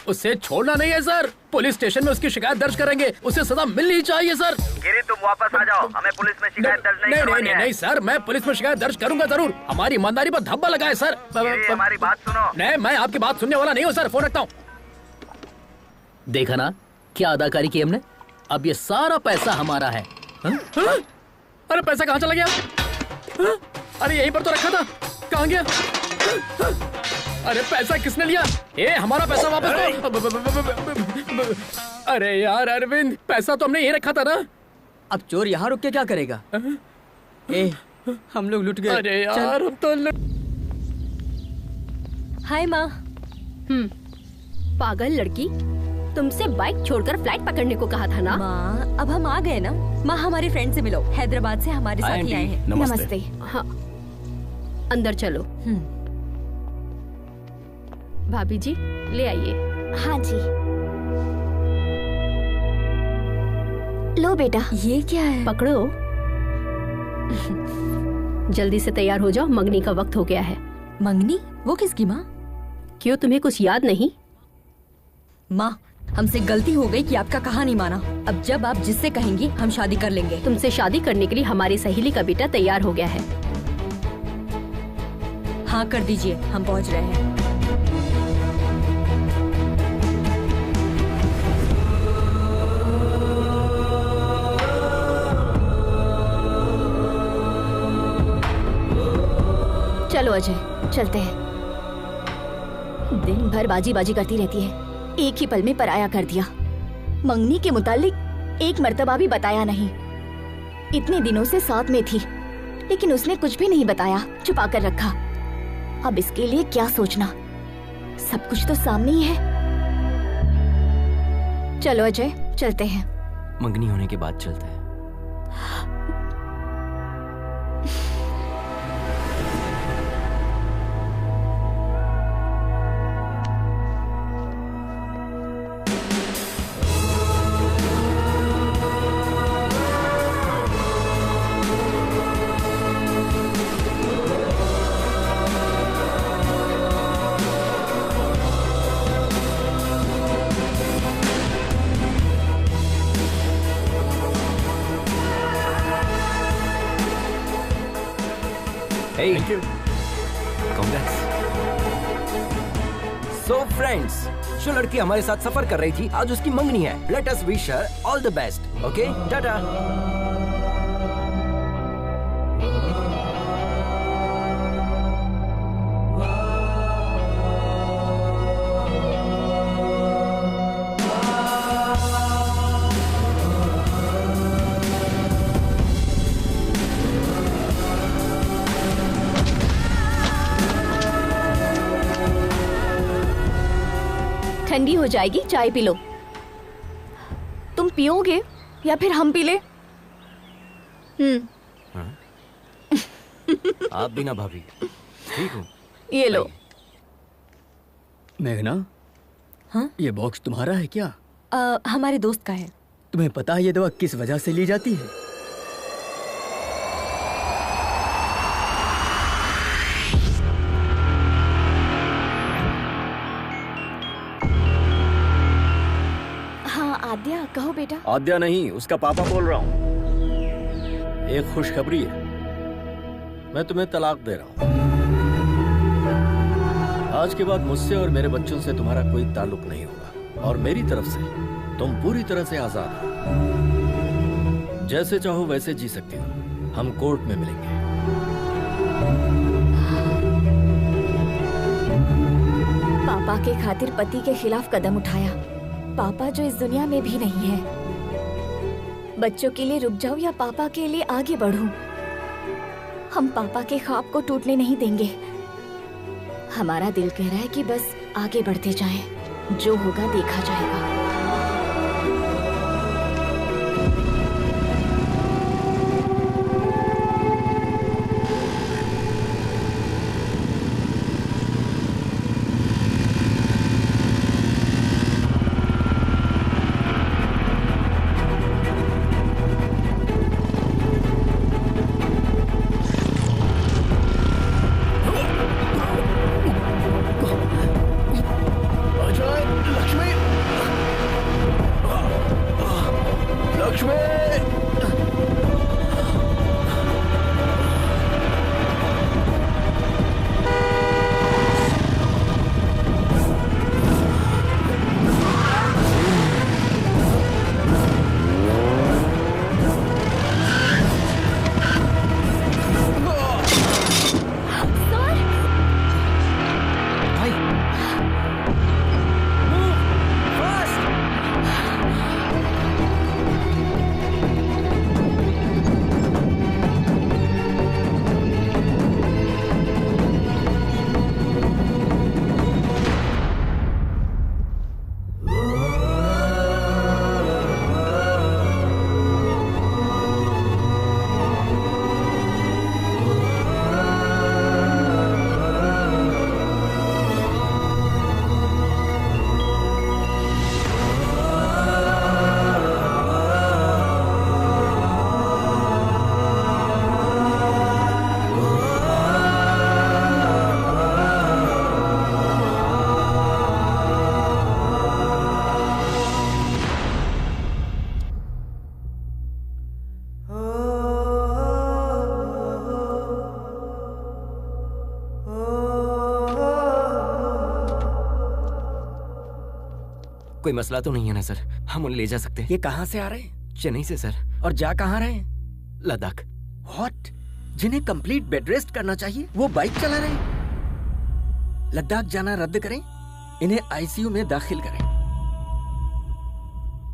Speaker 5: उसे छोड़ना नहीं है सर, पुलिस स्टेशन में उसकी शिकायत दर्ज करेंगे, उसे सजा मिलनी चाहिए सर।
Speaker 8: गिरी तुम वापस आ जाओ, हमें पुलिस में शिकायत दर्ज नहीं करवानी है।
Speaker 5: नहीं सर, मैं पुलिस में शिकायत दर्ज करूंगा जरूर, हमारी ईमानदारी पर धब्बा लगा है सर।
Speaker 8: गिरी हमारी बात सुनो।
Speaker 5: नहीं, मैं आपकी बात सुनने वाला नहीं हूँ सर, फोन रखता हूँ। देखा ना क्या अदाकारी की हमने, अब ये सारा पैसा हमारा है। अरे पैसा कहाँ चला गया? अरे यहीं पर तो रखा था, कहाँ गया? अरे पैसा किसने लिया? हमारा पैसा वापस दो। अरे यार अरविंद, पैसा तो हमने यहीं रखा था ना।
Speaker 7: अब चोर यहाँ रुक के क्या करेगा? हम लोग लुट गए।
Speaker 5: अरे यार अब तो
Speaker 1: हाय माँ।
Speaker 9: पागल लड़की, तुमसे बाइक छोड़कर फ्लाइट पकड़ने को कहा था ना।
Speaker 1: माँ अब हम आ गए ना। माँ हमारे फ्रेंड से मिलो, हैदराबाद से हमारे साथ ही आए हैं।
Speaker 6: नमस्ते।
Speaker 9: हाँ, अंदर चलो।
Speaker 10: भाभी जी ले आइए।
Speaker 4: हाँ जी। लो बेटा।
Speaker 1: ये क्या है?
Speaker 10: पकड़ो। जल्दी से तैयार हो जाओ, मंगनी का वक्त हो गया है।
Speaker 1: मंगनी? वो किसकी माँ?
Speaker 10: क्यों, तुम्हें कुछ याद नहीं?
Speaker 1: माँ, हमसे गलती हो गई कि आपका कहा नहीं माना। अब जब आप जिससे कहेंगी हम शादी कर लेंगे।
Speaker 10: तुमसे शादी करने के लिए हमारी सहेली का बेटा तैयार हो गया है।
Speaker 1: हाँ कर दीजिए, हम पहुँच रहे हैं।
Speaker 4: चलो अजय, चलते हैं। दिन भर बाजी बाजी करती रहती है, एक ही पल में पराया कर दिया। मंगनी के मुतालिक एक मर्तबा भी बताया नहीं। इतने दिनों से साथ में थी, लेकिन उसने कुछ भी नहीं बताया, छुपा कर रखा। अब इसके लिए क्या सोचना, सब कुछ तो सामने ही है। चलो अजय, चलते हैं।
Speaker 3: मंगनी होने के बाद चलते हैं। Hey,
Speaker 2: Thank you.
Speaker 3: Congrats. So friends, जो लड़की हमारे साथ सफर कर रही थी, आज उसकी मंगनी है। Let us wish her all the best. Okay? Tata.
Speaker 4: ठंडी हो जाएगी, चाय पी लो। तुम पियोगे या फिर हम पी ले?
Speaker 3: आप भी ना भाभी, ठीक हूँ।
Speaker 7: ये लो। मेघना,
Speaker 1: हाँ?
Speaker 7: ये बॉक्स तुम्हारा है क्या?
Speaker 1: हमारे दोस्त का है।
Speaker 7: तुम्हें पता है ये दवा किस वजह से ली जाती है?
Speaker 4: हाँ आद्या, कहो बेटा।
Speaker 2: आद्या नहीं, उसका पापा बोल रहा हूँ। एक खुशखबरी है, मैं तुम्हें तलाक दे रहा हूँ। आज के बाद मुझसे और मेरे बच्चों से तुम्हारा कोई ताल्लुक नहीं होगा, और मेरी तरफ से तुम पूरी तरह से आजाद हो। जैसे चाहो वैसे जी सकती हो। हम कोर्ट में मिलेंगे।
Speaker 4: पापा के खातिर पति के खिलाफ कदम उठाया। पापा जो इस दुनिया में भी नहीं है। बच्चों के लिए रुक जाऊं या पापा के लिए आगे बढ़ूं? हम पापा के ख्वाब को टूटने नहीं देंगे। हमारा दिल कह रहा है कि बस आगे बढ़ते जाएं। जो होगा देखा जाएगा।
Speaker 6: अजय, लक्ष्मी,
Speaker 3: कोई मसला तो नहीं है ना सर? हम उन्हें ले जा सकते हैं।
Speaker 2: ये कहाँ से आ रहे हैं?
Speaker 3: चेन्नई से सर।
Speaker 2: और जा कहाँ रहे हैं?
Speaker 3: लद्दाख।
Speaker 2: व्हाट? जिन्हें कंप्लीट बेड रेस्ट करना चाहिए वो बाइक चला रहे हैं। लद्दाख जाना रद्द करें, इन्हें आईसीयू में दाखिल करें।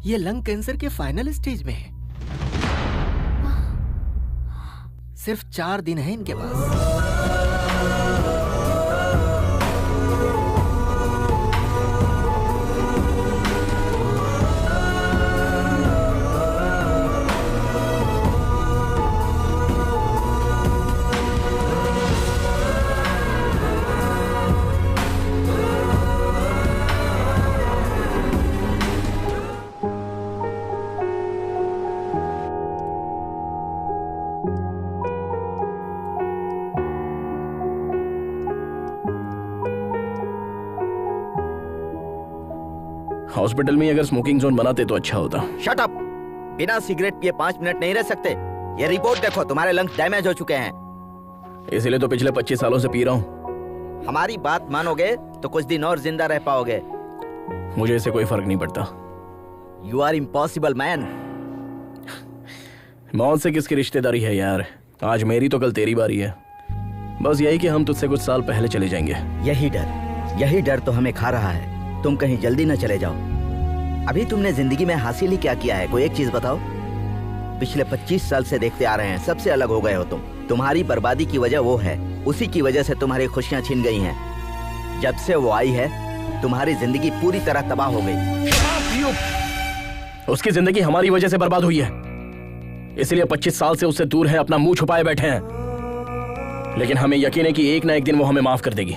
Speaker 2: ये लंग कैंसर के फाइनल स्टेज में है। सिर्फ 4 दिन है इनके पास।
Speaker 6: हॉस्पिटल में अगर स्मोकिंग जोन बनाते तो अच्छा होता।
Speaker 11: Shut up! बिना सिगरेट पिए 5 मिनट नहीं रह सकते। ये रिपोर्ट देखो, तुम्हारे लंग्स डैमेज हो चुके हैं।
Speaker 6: इसीलिए तो पिछले 25 सालों से पी रहा हूँ।
Speaker 11: हमारी बात मानोगे तो कुछ दिन और जिंदा रह पाओगे।
Speaker 6: मुझे इससे कोई फर्क नहीं पड़ता।
Speaker 11: You are impossible man.
Speaker 6: मौत से किसकी रिश्तेदारी है यार? आज मेरी तो कल तेरी बारी है। बस यही कि हम तुझसे कुछ साल पहले चले जाएंगे।
Speaker 11: यही डर तो हमें खा रहा है। तुम कहीं जल्दी न चले जाओ। अभी तुमने जिंदगी में हासिल ही क्या किया है? कोई एक चीज बताओ। पिछले 25 साल से देखते आ रहे हैं, सबसे अलग हो गए हो तुम। तुम्हारी बर्बादी की वजह वो है, उसी की वजह से तुम्हारी खुशियां छिन गई हैं। जब से वो आई है तुम्हारी जिंदगी पूरी तरह तबाह हो गई।
Speaker 6: उसकी जिंदगी हमारी वजह से बर्बाद हुई है, इसलिए 25 साल से उससे दूर है, अपना मुंह छुपाए बैठे हैं। लेकिन हमें यकीन है कि एक ना एक दिन वो हमें माफ कर देगी।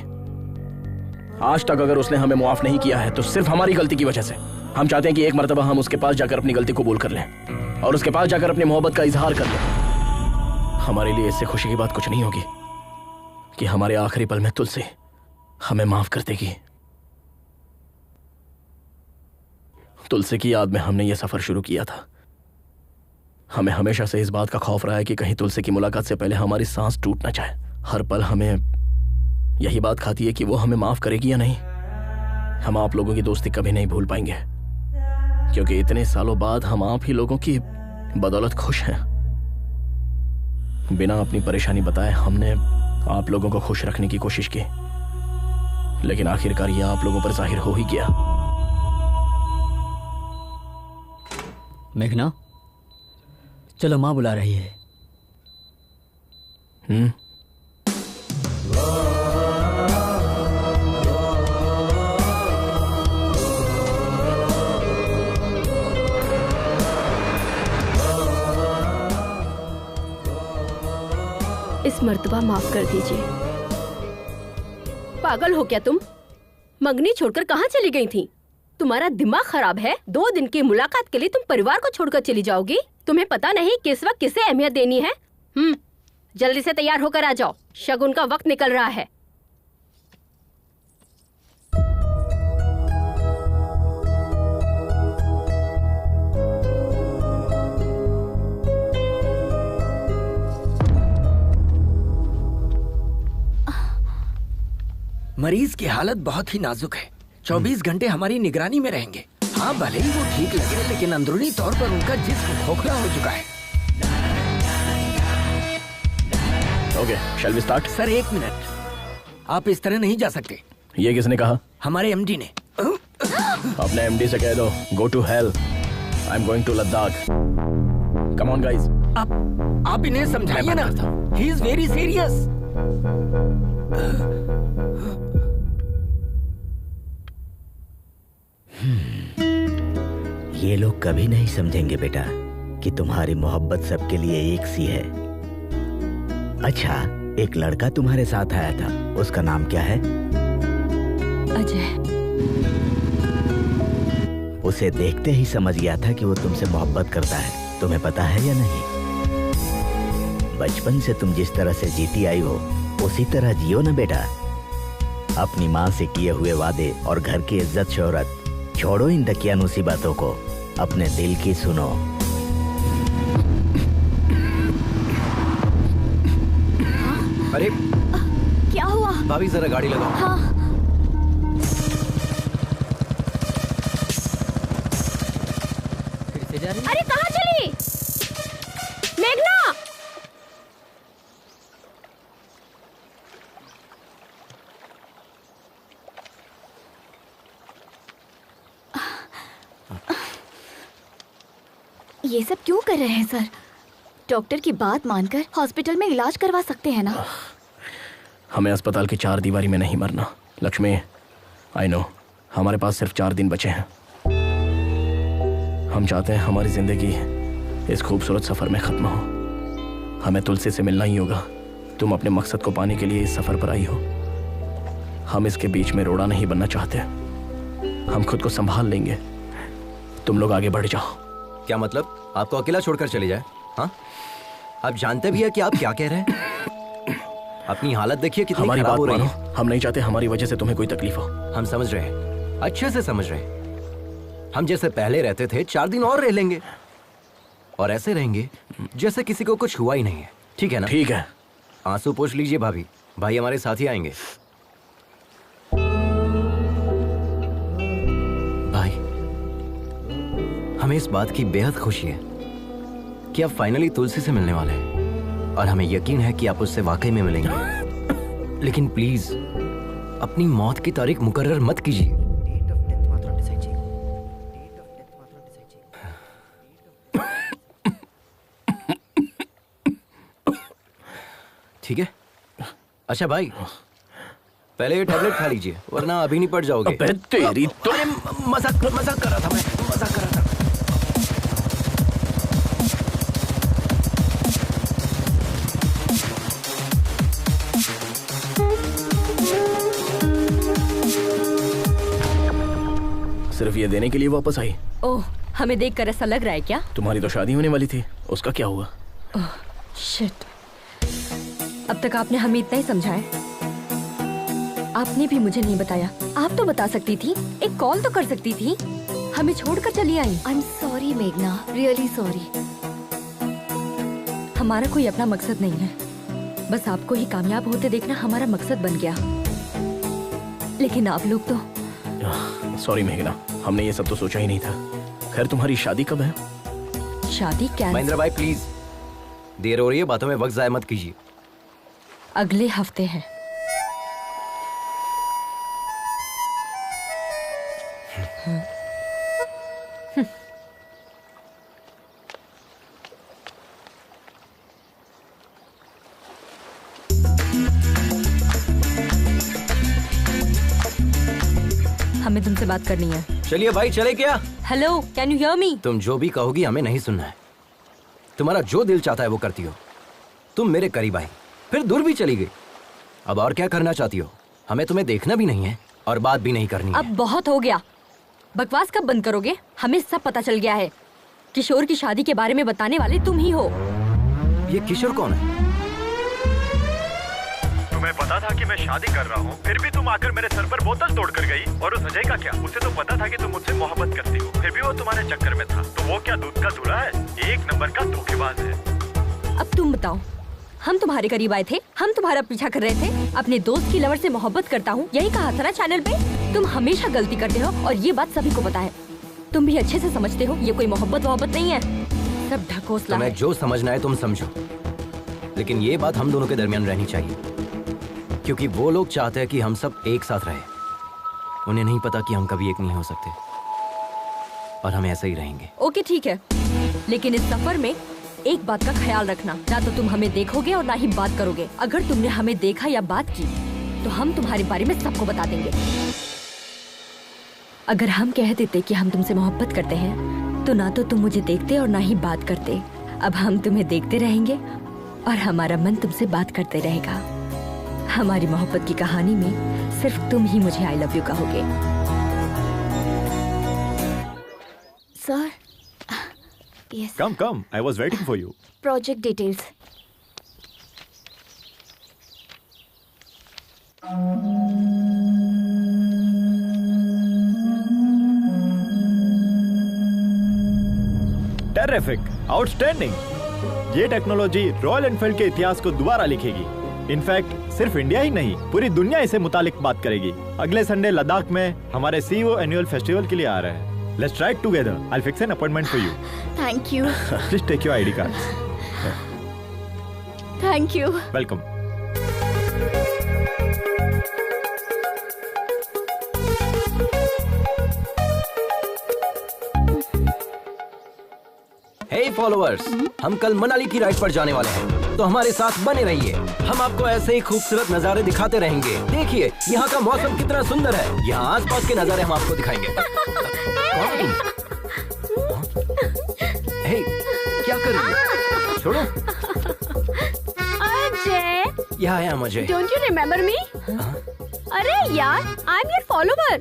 Speaker 6: आज तक अगर उसने हमें माफ नहीं किया है तो सिर्फ हमारी गलती की वजह से। हम चाहते हैं कि एक मर्तबा हम उसके पास जाकर अपनी गलती कबूल कर लें और उसके पास जाकर अपनी मोहब्बत का इजहार कर लें। हमारे लिए इससे खुशी की बात कुछ नहीं होगी कि हमारे आखिरी पल में तुलसी हमें माफ कर देगी। तुलसी की याद में हमने यह सफर शुरू किया था। हमें हमेशा से इस बात का खौफ रहा है कि कहीं तुलसी की मुलाकात से पहले हमारी सांस टूट ना जाए। हर पल हमें यही बात खाती है कि वो हमें माफ करेगी या नहीं। हम आप लोगों की दोस्ती कभी नहीं भूल पाएंगे, क्योंकि इतने सालों बाद हम आप ही लोगों की बदौलत खुश हैं। बिना अपनी परेशानी बताए हमने आप लोगों को खुश रखने की कोशिश की, लेकिन आखिरकार यह आप लोगों पर जाहिर हो ही गया।
Speaker 7: मेघना, चलो माँ बुला रही है।
Speaker 10: इस मर्तबा माफ कर दीजिए। पागल हो क्या तुम? मंगनी छोड़कर कहाँ चली गई थी? तुम्हारा दिमाग खराब है? 2 दिन की मुलाकात के लिए तुम परिवार को छोड़कर चली जाओगी? तुम्हें पता नहीं किस वक्त किसे अहमियत देनी है? जल्दी से तैयार होकर आ जाओ, शगुन का वक्त निकल रहा है।
Speaker 2: मरीज की हालत बहुत ही नाजुक है। 24 घंटे हमारी निगरानी में रहेंगे। हाँ, भले ही वो ठीक लगे, लेकिन अंदरूनी तौर पर उनका जिस्म खोखला हो चुका है।
Speaker 6: Okay, shall we start?
Speaker 2: Sir 1 minute, आप इस तरह नहीं जा सकते।
Speaker 6: ये किसने कहा?
Speaker 2: हमारे एमडी ने।
Speaker 6: अपने एमडी से कह दो, go to hell, I am going to Ladakh. Come on guys.
Speaker 2: आप इन्हें समझाइए ना, ही इज वेरी सीरियस।
Speaker 11: ये लोग कभी नहीं समझेंगे बेटा कि तुम्हारी मोहब्बत सबके लिए एक सी है। अच्छा, एक लड़का तुम्हारे साथ आया था, उसका नाम क्या है?
Speaker 1: अजय।
Speaker 11: उसे देखते ही समझ गया था कि वो तुमसे मोहब्बत करता है। तुम्हें पता है या नहीं? बचपन से तुम जिस तरह से जीती आई हो उसी तरह जियो ना बेटा। अपनी माँ से किए हुए वादे और घर की इज्जत शोहरत छोड़ो, इन दकियानूसी बातों को, अपने दिल की सुनो।
Speaker 3: अरे
Speaker 4: क्या हुआ?
Speaker 3: भाभी जरा गाड़ी लगाओ।
Speaker 4: हाँ।
Speaker 7: जा रही?
Speaker 10: अरे कहाँ चली मेघना?
Speaker 4: ये सब क्यों कर रहे हैं सर? डॉक्टर की बात मानकर हॉस्पिटल में इलाज करवा सकते हैं ना?
Speaker 6: हमें अस्पताल की 4 दीवारी में नहीं मरना लक्ष्मी। आई नो हमारे पास सिर्फ 4 दिन बचे हैं। हम चाहते हैं हमारी जिंदगी इस खूबसूरत सफर में खत्म हो। हमें तुलसी से मिलना ही होगा। तुम अपने मकसद को पाने के लिए इस सफर पर आई हो। हम इसके बीच में रोड़ा नहीं बनना चाहते। हम खुद को संभाल लेंगे। तुम लोग आगे बढ़ जाओ।
Speaker 3: क्या मतलब आपको अकेला छोड़कर चले जाए? हाँ, आप जानते भी है कि आप क्या कह रहे हैं? अपनी हालत देखिए कितनी
Speaker 6: हमारी
Speaker 3: खराब
Speaker 6: बात
Speaker 3: हो रही
Speaker 6: मानो।
Speaker 3: है।
Speaker 6: हम नहीं चाहते हमारी वजह से तुम्हें कोई तकलीफ हो।
Speaker 3: हम समझ रहे हैं, अच्छे से समझ रहे हैं। हम जैसे पहले रहते थे 4 दिन और रह लेंगे और ऐसे रहेंगे जैसे किसी को कुछ हुआ ही नहीं है। ठीक है ना?
Speaker 6: ठीक है।
Speaker 3: आंसू पोंछ लीजिए भाभी, भाई हमारे साथ ही आएंगे। भाई, हमें इस बात की बेहद खुशी है कि आप फाइनली तुलसी से मिलने वाले हैं और हमें यकीन है कि आप उससे वाकई में मिलेंगे। लेकिन प्लीज अपनी मौत की तारीख मुकर्रर मत कीजिए। ठीक है? अच्छा भाई, पहले ये टैबलेट खा लीजिए वरना अभी नहीं पड़ जाओगे।
Speaker 6: अबे तेरी तो
Speaker 3: मजाक कर रहा था मैं, मजाक कर रहा था।
Speaker 6: सिर्फ ये देने के लिए वापस आई?
Speaker 1: ओह, हमें देखकर ऐसा लग रहा है क्या?
Speaker 6: तुम्हारी तो शादी होने वाली थी, उसका क्या हुआ?
Speaker 1: ओह, शिट। अब तक आपने हमें इतना ही समझाया। आपने भी मुझे नहीं बताया। आप तो बता सकती थी, एक कॉल तो कर सकती थी। हमें छोड़कर चली आई।
Speaker 4: आई एम सॉरी मेघना, रियली सॉरी।
Speaker 1: हमारा कोई अपना मकसद नहीं है, बस आपको ही कामयाब होते देखना हमारा मकसद बन गया। लेकिन आप लोग तो।
Speaker 6: सॉरी मेघना, हमने ये सब तो सोचा ही नहीं था। खैर तुम्हारी शादी कब है?
Speaker 1: शादी क्या?
Speaker 3: महेंद्र भाई प्लीज, देर हो रही है, बातों में वक्त जाया मत कीजिए।
Speaker 1: अगले हफ्ते है। हमें तुमसे बात करनी है।
Speaker 3: चलिए भाई, चले क्या?
Speaker 1: Hello, can you hear me?
Speaker 3: तुम जो भी कहोगी हमें नहीं सुनना है। तुम्हारा जो दिल चाहता है वो करती हो। तुम मेरे करीब आई, फिर दूर भी चली गई। अब और क्या करना चाहती हो? हमें तुम्हें देखना भी नहीं है और बात भी नहीं करनी है।
Speaker 1: अब बहुत हो गया। बकवास कब बंद करोगे? हमें सब पता चल गया है। किशोर की शादी के बारे में बताने वाले तुम ही हो।
Speaker 3: ये किशोर कौन है?
Speaker 12: तुम्हें पता था कि मैं शादी कर रहा हूँ, फिर भी तुम आकर मेरे सर पर बोतल तोड़ कर गई। और उस अजय का क्या? उसे तो पता था कि तुम मुझसे मोहब्बत करती हो, फिर भी वो तुम्हारे चक्कर में था। तो वो क्या दूध का धूला है? 1 नंबर का धोखेबाज है।
Speaker 1: अब तुम बताओ, हम तुम्हारे करीब आए थे, हम तुम्हारा पीछा कर रहे थे। अपने दोस्त की लवर से मोहब्बत करता हूँ, यही कहा था ना चैनल पे। तुम हमेशा गलती करते हो और ये बात सभी को पता है। तुम भी अच्छे से समझते हो ये कोई मोहब्बत नहीं है, सब ढकोसला है।
Speaker 3: तुम्हें जो समझना है तुम समझो, लेकिन ये बात हम दोनों के दरमियान रहनी चाहिए, क्योंकि वो लोग चाहते हैं कि हम सब एक साथ रहें। उन्हें नहीं पता कि हम कभी एक नहीं हो सकते और हम ऐसे ही रहेंगे।
Speaker 1: ओके ठीक है, लेकिन इस सफर में एक बात का ख्याल रखना, ना तो तुम हमें देखोगे और ना ही बात करोगे। अगर तुमने हमें देखा या बात की तो हम तुम्हारे बारे में सबको बता देंगे। अगर हम कह देते कि हम तुमसे मोहब्बत करते हैं तो ना तो तुम मुझे देखते और ना ही बात करते। अब हम तुम्हें देखते रहेंगे और हमारा मन तुमसे बात करते रहेगा। हमारी मोहब्बत की कहानी में सिर्फ तुम ही मुझे आई लव यू कहोगे।
Speaker 4: Sir, yes.
Speaker 12: Come. I was waiting for you.
Speaker 4: Project details.
Speaker 12: Terrific, outstanding. ये टेक्नोलॉजी रॉयल एनफील्ड के इतिहास को दोबारा लिखेगी। इनफैक्ट सिर्फ इंडिया ही नहीं, पूरी दुनिया इसे मुतालिक बात करेगी। अगले संडे लद्दाख में हमारे सीईओ एनुअल फेस्टिवल के लिए आ रहे हैं। Let's try it together. I'll fix an appointment for you.
Speaker 4: Thank you.
Speaker 12: Please take your ID cards.
Speaker 4: Thank you.
Speaker 12: Welcome.
Speaker 3: Hey followers, हम कल मनाली की राइड पर जाने वाले हैं, तो हमारे साथ बने रहिए। हम आपको ऐसे ही खूबसूरत नजारे दिखाते रहेंगे। देखिए यहाँ का मौसम कितना सुंदर है। यहाँ आसपास के नजारे हम आपको दिखाएंगे। हे, क्या कर रही है? छोड़ो।
Speaker 10: अजय,
Speaker 3: यहाँ आया मुझे।
Speaker 10: Don't you remember me? अरे यार, आई एम योर फॉलोवर।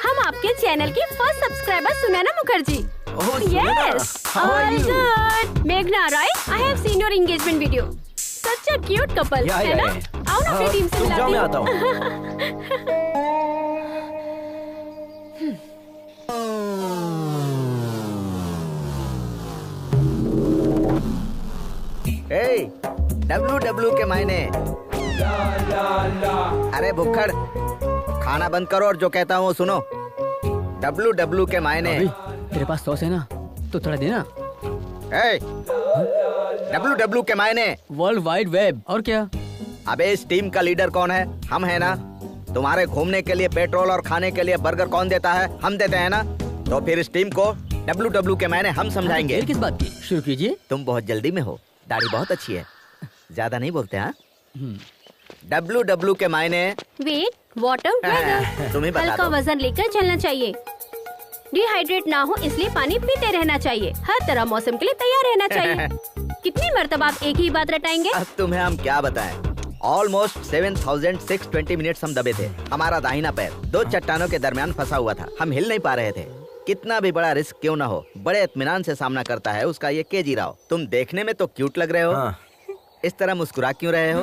Speaker 10: हम आपके चैनल की first subscriber Sunaina Mukherjee. Yes, all good. Meghna, right? I have seen your engagement video. Such a cute couple, है ना? आओ ना अपनी टीम से मिलाती हूँ।
Speaker 3: मैं आता हूँ।
Speaker 11: Hey, WW के मायने। अरे भुक्खड़, खाना बंद करो और जो कहता हूँ सुनो। WW के मायने।
Speaker 7: तेरे पास सॉस है ना, तो थोड़ा देना।
Speaker 11: WW के मायने
Speaker 7: वर्ल्ड वाइड वेब। और क्या?
Speaker 11: अबे इस टीम का लीडर कौन है? हम है ना। तुम्हारे घूमने के लिए पेट्रोल और खाने के लिए बर्गर कौन देता है? हम देते हैं ना। तो फिर इस टीम को WW के मायने हम समझाएंगे।
Speaker 7: किस बात की? शुरू कीजिए।
Speaker 11: तुम बहुत जल्दी में हो, दाढ़ी बहुत अच्छी है, ज्यादा नहीं बोलते हाँ? WW के मायने
Speaker 10: वेट, वाटर, वेदर।
Speaker 11: तुम्हें बता
Speaker 10: हल्का
Speaker 11: दो।
Speaker 10: वजन लेकर चलना चाहिए। डिहाइड्रेट ना हो इसलिए पानी पीते रहना चाहिए। हर तरह मौसम के लिए तैयार रहना चाहिए। कितनी मर्तबा आप एक ही बात रटाएंगे?
Speaker 11: अब तुम्हें हम क्या बताएं? ऑलमोस्ट 7620 मिनट्स हम दबे थे। हमारा दाहिना पैर दो चट्टानों के दरमियान फंसा हुआ था। हम हिल नहीं पा रहे थे। कितना भी बड़ा रिस्क क्यों ना हो, बड़े इत्मीनान से सामना करता है उसका ये केजी राव। तुम देखने में तो क्यूट लग रहे हो।
Speaker 3: हाँ।
Speaker 11: इस तरह मुस्कुरा क्यों रहे हो?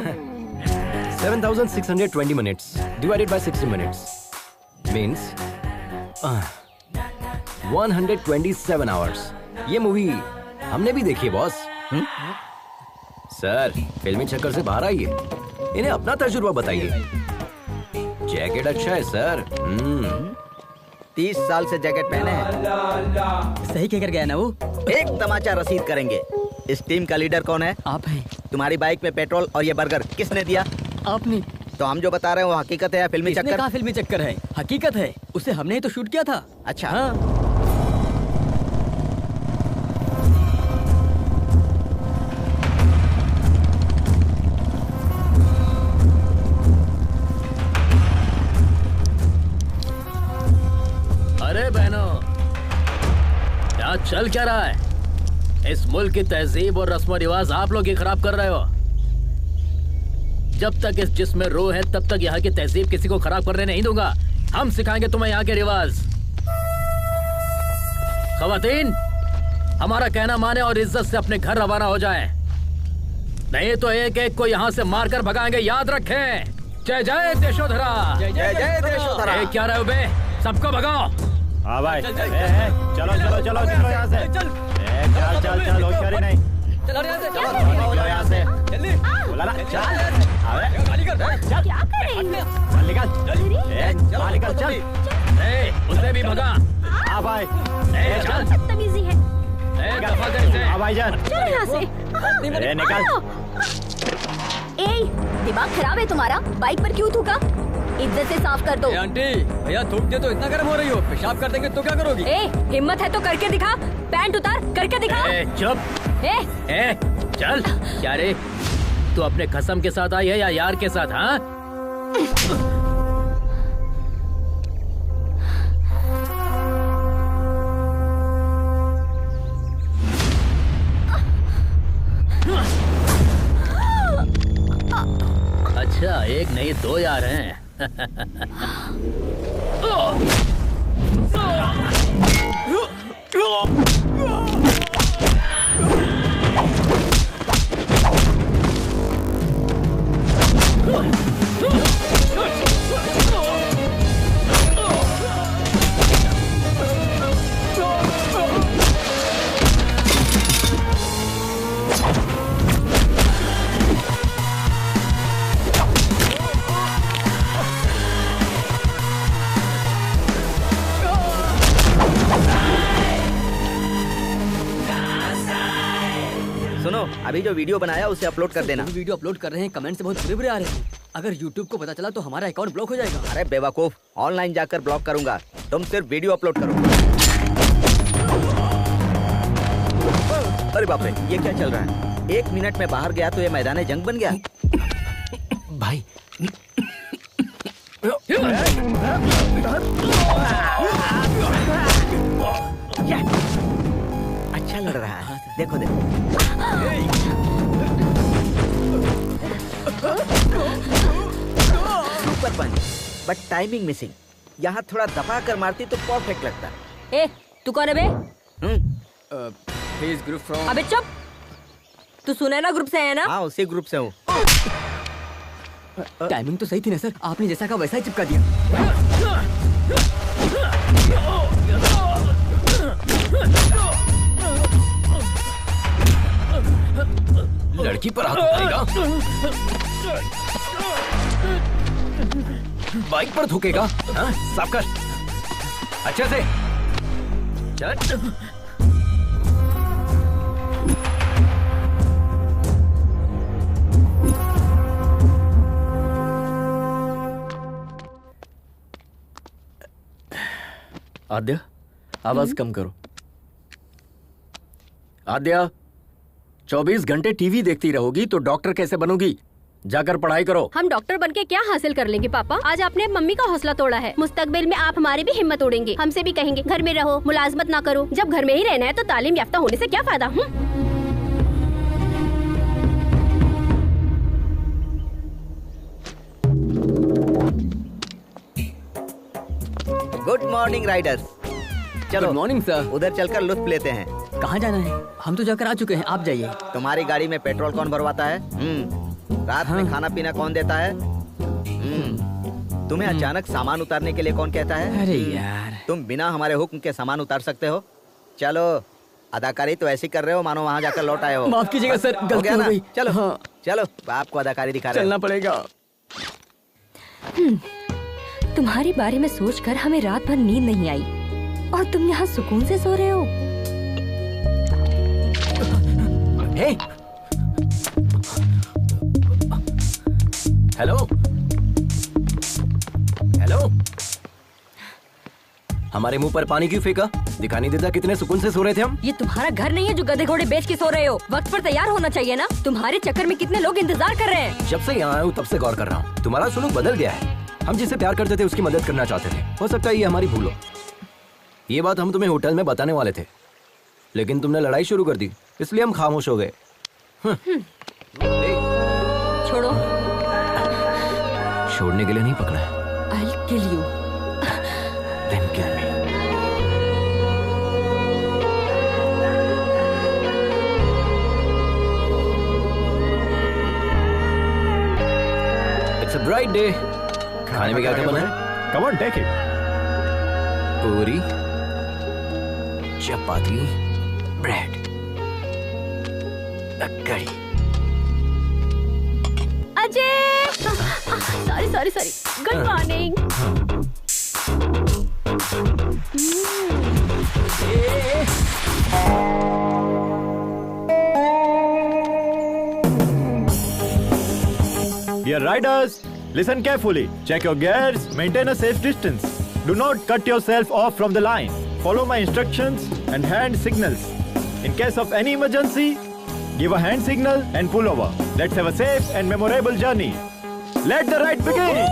Speaker 3: 7620 minutes divided by 60 minutes means 127 hours। ये मूवी हमने भी देखी है बॉस। सर, फिल्मी चक्कर से बाहर आइए, इन्हें अपना तजुर्बा बताइए। जैकेट अच्छा है सर।
Speaker 11: 30 साल से जैकेट पहने हैं।
Speaker 7: सही कह कर गया ना वो।
Speaker 11: एक तमाचा रसीद करेंगे। इस टीम का लीडर कौन है?
Speaker 7: आप हैं।
Speaker 11: तुम्हारी बाइक में पेट्रोल और ये बर्गर किसने दिया?
Speaker 7: आपने।
Speaker 11: तो हम जो बता रहे हैं वो हकीकत है या फिल्मी
Speaker 7: इसने
Speaker 11: चक्कर?
Speaker 7: कहा फिल्मी चक्कर है, हकीकत है। उसे हमने ही तो शूट किया था।
Speaker 11: अच्छा।
Speaker 7: हाँ।
Speaker 5: अरे बहनों, क्या चल क्या रहा है? इस मुल्क की तहजीब और रस्म रिवाज आप लोग ही खराब कर रहे हो। जब तक इस जिस्म में रूह है तब तक यहाँ की तहजीब किसी को खराब करने नहीं दूंगा। हम सिखाएंगे तुम्हें यहाँ के रिवाज। खवातीन, हमारा कहना माने और इज्जत से अपने घर रवाना हो जाएं। नहीं तो एक एक को यहाँ से मारकर भगाएंगे, याद रखें। जय जय देशोधरा।
Speaker 11: जय जय देशोधरा।
Speaker 5: क्या रहे हो बे? सबको भगाओ।
Speaker 12: हाँ भाई, चलो चलो चलो चलो यहाँ से। चल चल चल, होशियारी नहीं।
Speaker 7: चलो
Speaker 12: यहाँ से।
Speaker 7: जल्दी।
Speaker 12: बोला ना, चल।
Speaker 10: क्या करेंगे?
Speaker 12: चल निकल। चल निकल, चल।
Speaker 5: उसे भी भगा।
Speaker 12: हाँ भाई।
Speaker 5: चल।
Speaker 10: बदतमीजी है।
Speaker 5: दफा कर इसे।
Speaker 12: हाँ भाईजान।
Speaker 10: चल यहाँ से।
Speaker 12: निकल।
Speaker 4: ए, दिमाग खराब है तुम्हारा? बाइक पर क्यों थूका? इज्जत से साफ कर दो।
Speaker 7: आंटी, भैया थूक दे तो इतना गर्म हो रही हो, पेशाब कर देंगे तो क्या करोगी?
Speaker 1: हिम्मत है तो करके दिखा। पैंट उतार, करके दिखा।
Speaker 5: चुप। चल। क्या रे, तू अपने कसम के साथ आई है या यार के साथ? हाँ, अच्छा, एक नहीं दो यार हैं।
Speaker 11: अभी जो वीडियो बनाया उसे अपलोड कर देना।
Speaker 7: वीडियो अपलोड कर रहे हैं, कमेंट से बहुत बुरे आ रहे हैं। अगर YouTube को पता चला तो हमारा अकाउंट ब्लॉक हो जाएगा।
Speaker 11: अरे बेवकूफ, ऑनलाइन जाकर ब्लॉक करूंगा, तुम सिर्फ वीडियो अपलोड करो। अरे बाप रे, ये क्या चल रहा है? 1 मिनट में बाहर गया तो ये मैदान जंग बन गया।
Speaker 3: भाई
Speaker 11: अच्छा लड़ रहा है, देखो देखो। Super punch, but timing missing. यहाँ थोड़ा दबा कर मारती तो परफेक्ट लगता।
Speaker 1: ए, तू कौन है बे?
Speaker 7: Group from.
Speaker 1: अबे चुप। तू सुनैना ग्रुप से है ना?
Speaker 11: हाँ, उसी ग्रुप से हूँ।
Speaker 7: टाइमिंग तो सही थी ना सर, आपने जैसा कहा वैसा ही चिपका दिया।
Speaker 3: लड़की पर हाथ उठाएगा, बाइक पर थूकेगा। हाँ, साफ कर अच्छे से। चल।
Speaker 2: आद्या, आवाज कम करो। आद्या, 24 घंटे टीवी देखती रहोगी तो डॉक्टर कैसे बनोगी? जाकर पढ़ाई करो।
Speaker 10: हम डॉक्टर बनके क्या हासिल कर लेंगे पापा? आज आपने मम्मी का हौसला तोड़ा है, मुस्तकबिल में आप हमारी भी हिम्मत तोड़ेंगे। हमसे भी कहेंगे घर में रहो, मुलाजमत ना करो। जब घर में ही रहना है तो तालीम याफ्ता होने से क्या फायदा?
Speaker 11: Good morning riders. चलो।
Speaker 7: Good morning sir.
Speaker 11: उधर चलकर लुत्फ लेते हैं।
Speaker 7: कहाँ जाना है? हम तो जाकर आ चुके हैं, आप जाइए।
Speaker 11: तुम्हारी गाड़ी में पेट्रोल कौन भरवाता है? रात में खाना पीना कौन देता है? तुम्हें अचानक सामान उतारने के लिए कौन कहता है?
Speaker 7: अरे यार,
Speaker 11: तुम बिना हमारे हुक्म के सामान उतार सकते हो? चलो, अदाकारी तो ऐसी कर रहे हो मानो वहाँ जाकर लौट आए हो।
Speaker 7: माफ कीजिएगा सर, गलती हो गई।
Speaker 11: चलो
Speaker 7: हाँ।
Speaker 11: चलो, बाप को अदाकारी दिखा रहे हो।
Speaker 7: चलना पड़ेगा।
Speaker 1: तुम्हारे बारे में सोचकर हमें रात भर नींद नहीं आई और तुम यहाँ सुकून से सो रहे हो।
Speaker 3: हे, हेलो हेलो, हमारे मुंह पर पानी क्यों फेंका? दिखा नहीं देता कितने सुकून से सो रहे थे हम?
Speaker 1: ये तुम्हारा घर नहीं है जो गधे घोड़े बेच के सो रहे हो। वक्त पर तैयार होना चाहिए ना। तुम्हारे चक्कर में कितने लोग इंतजार कर रहे हैं।
Speaker 3: जब से यहाँ आया हूँ तब से गौर कर रहा हूँ, तुम्हारा सुलूक बदल गया है। हम जिसे प्यार करते थे उसकी मदद करना चाहते थे। हो सकता है ये हमारी भूल हो। ये बात हम तुम्हें होटल में बताने वाले थे, लेकिन तुमने लड़ाई शुरू कर दी, इसलिए हम खामोश हो गए।
Speaker 1: छोड़ो।
Speaker 3: छोड़ने के लिए नहीं पकड़ा है।
Speaker 1: I'll kill you.
Speaker 3: Then kill me. It's a bright day. खाने में क्या क्या बना है?
Speaker 12: Come on, take it.
Speaker 3: पूरी, चपाती, ब्रेड, कड़ी।
Speaker 10: Ajay, sorry good morning.
Speaker 12: Dear riders, listen carefully. Check your gears, maintain a safe distance. Do not cut yourself off from the line. Follow my instructions and hand signals. In case of any emergency, give a hand signal and pull over. Let's have a safe and memorable journey. Let the ride begin!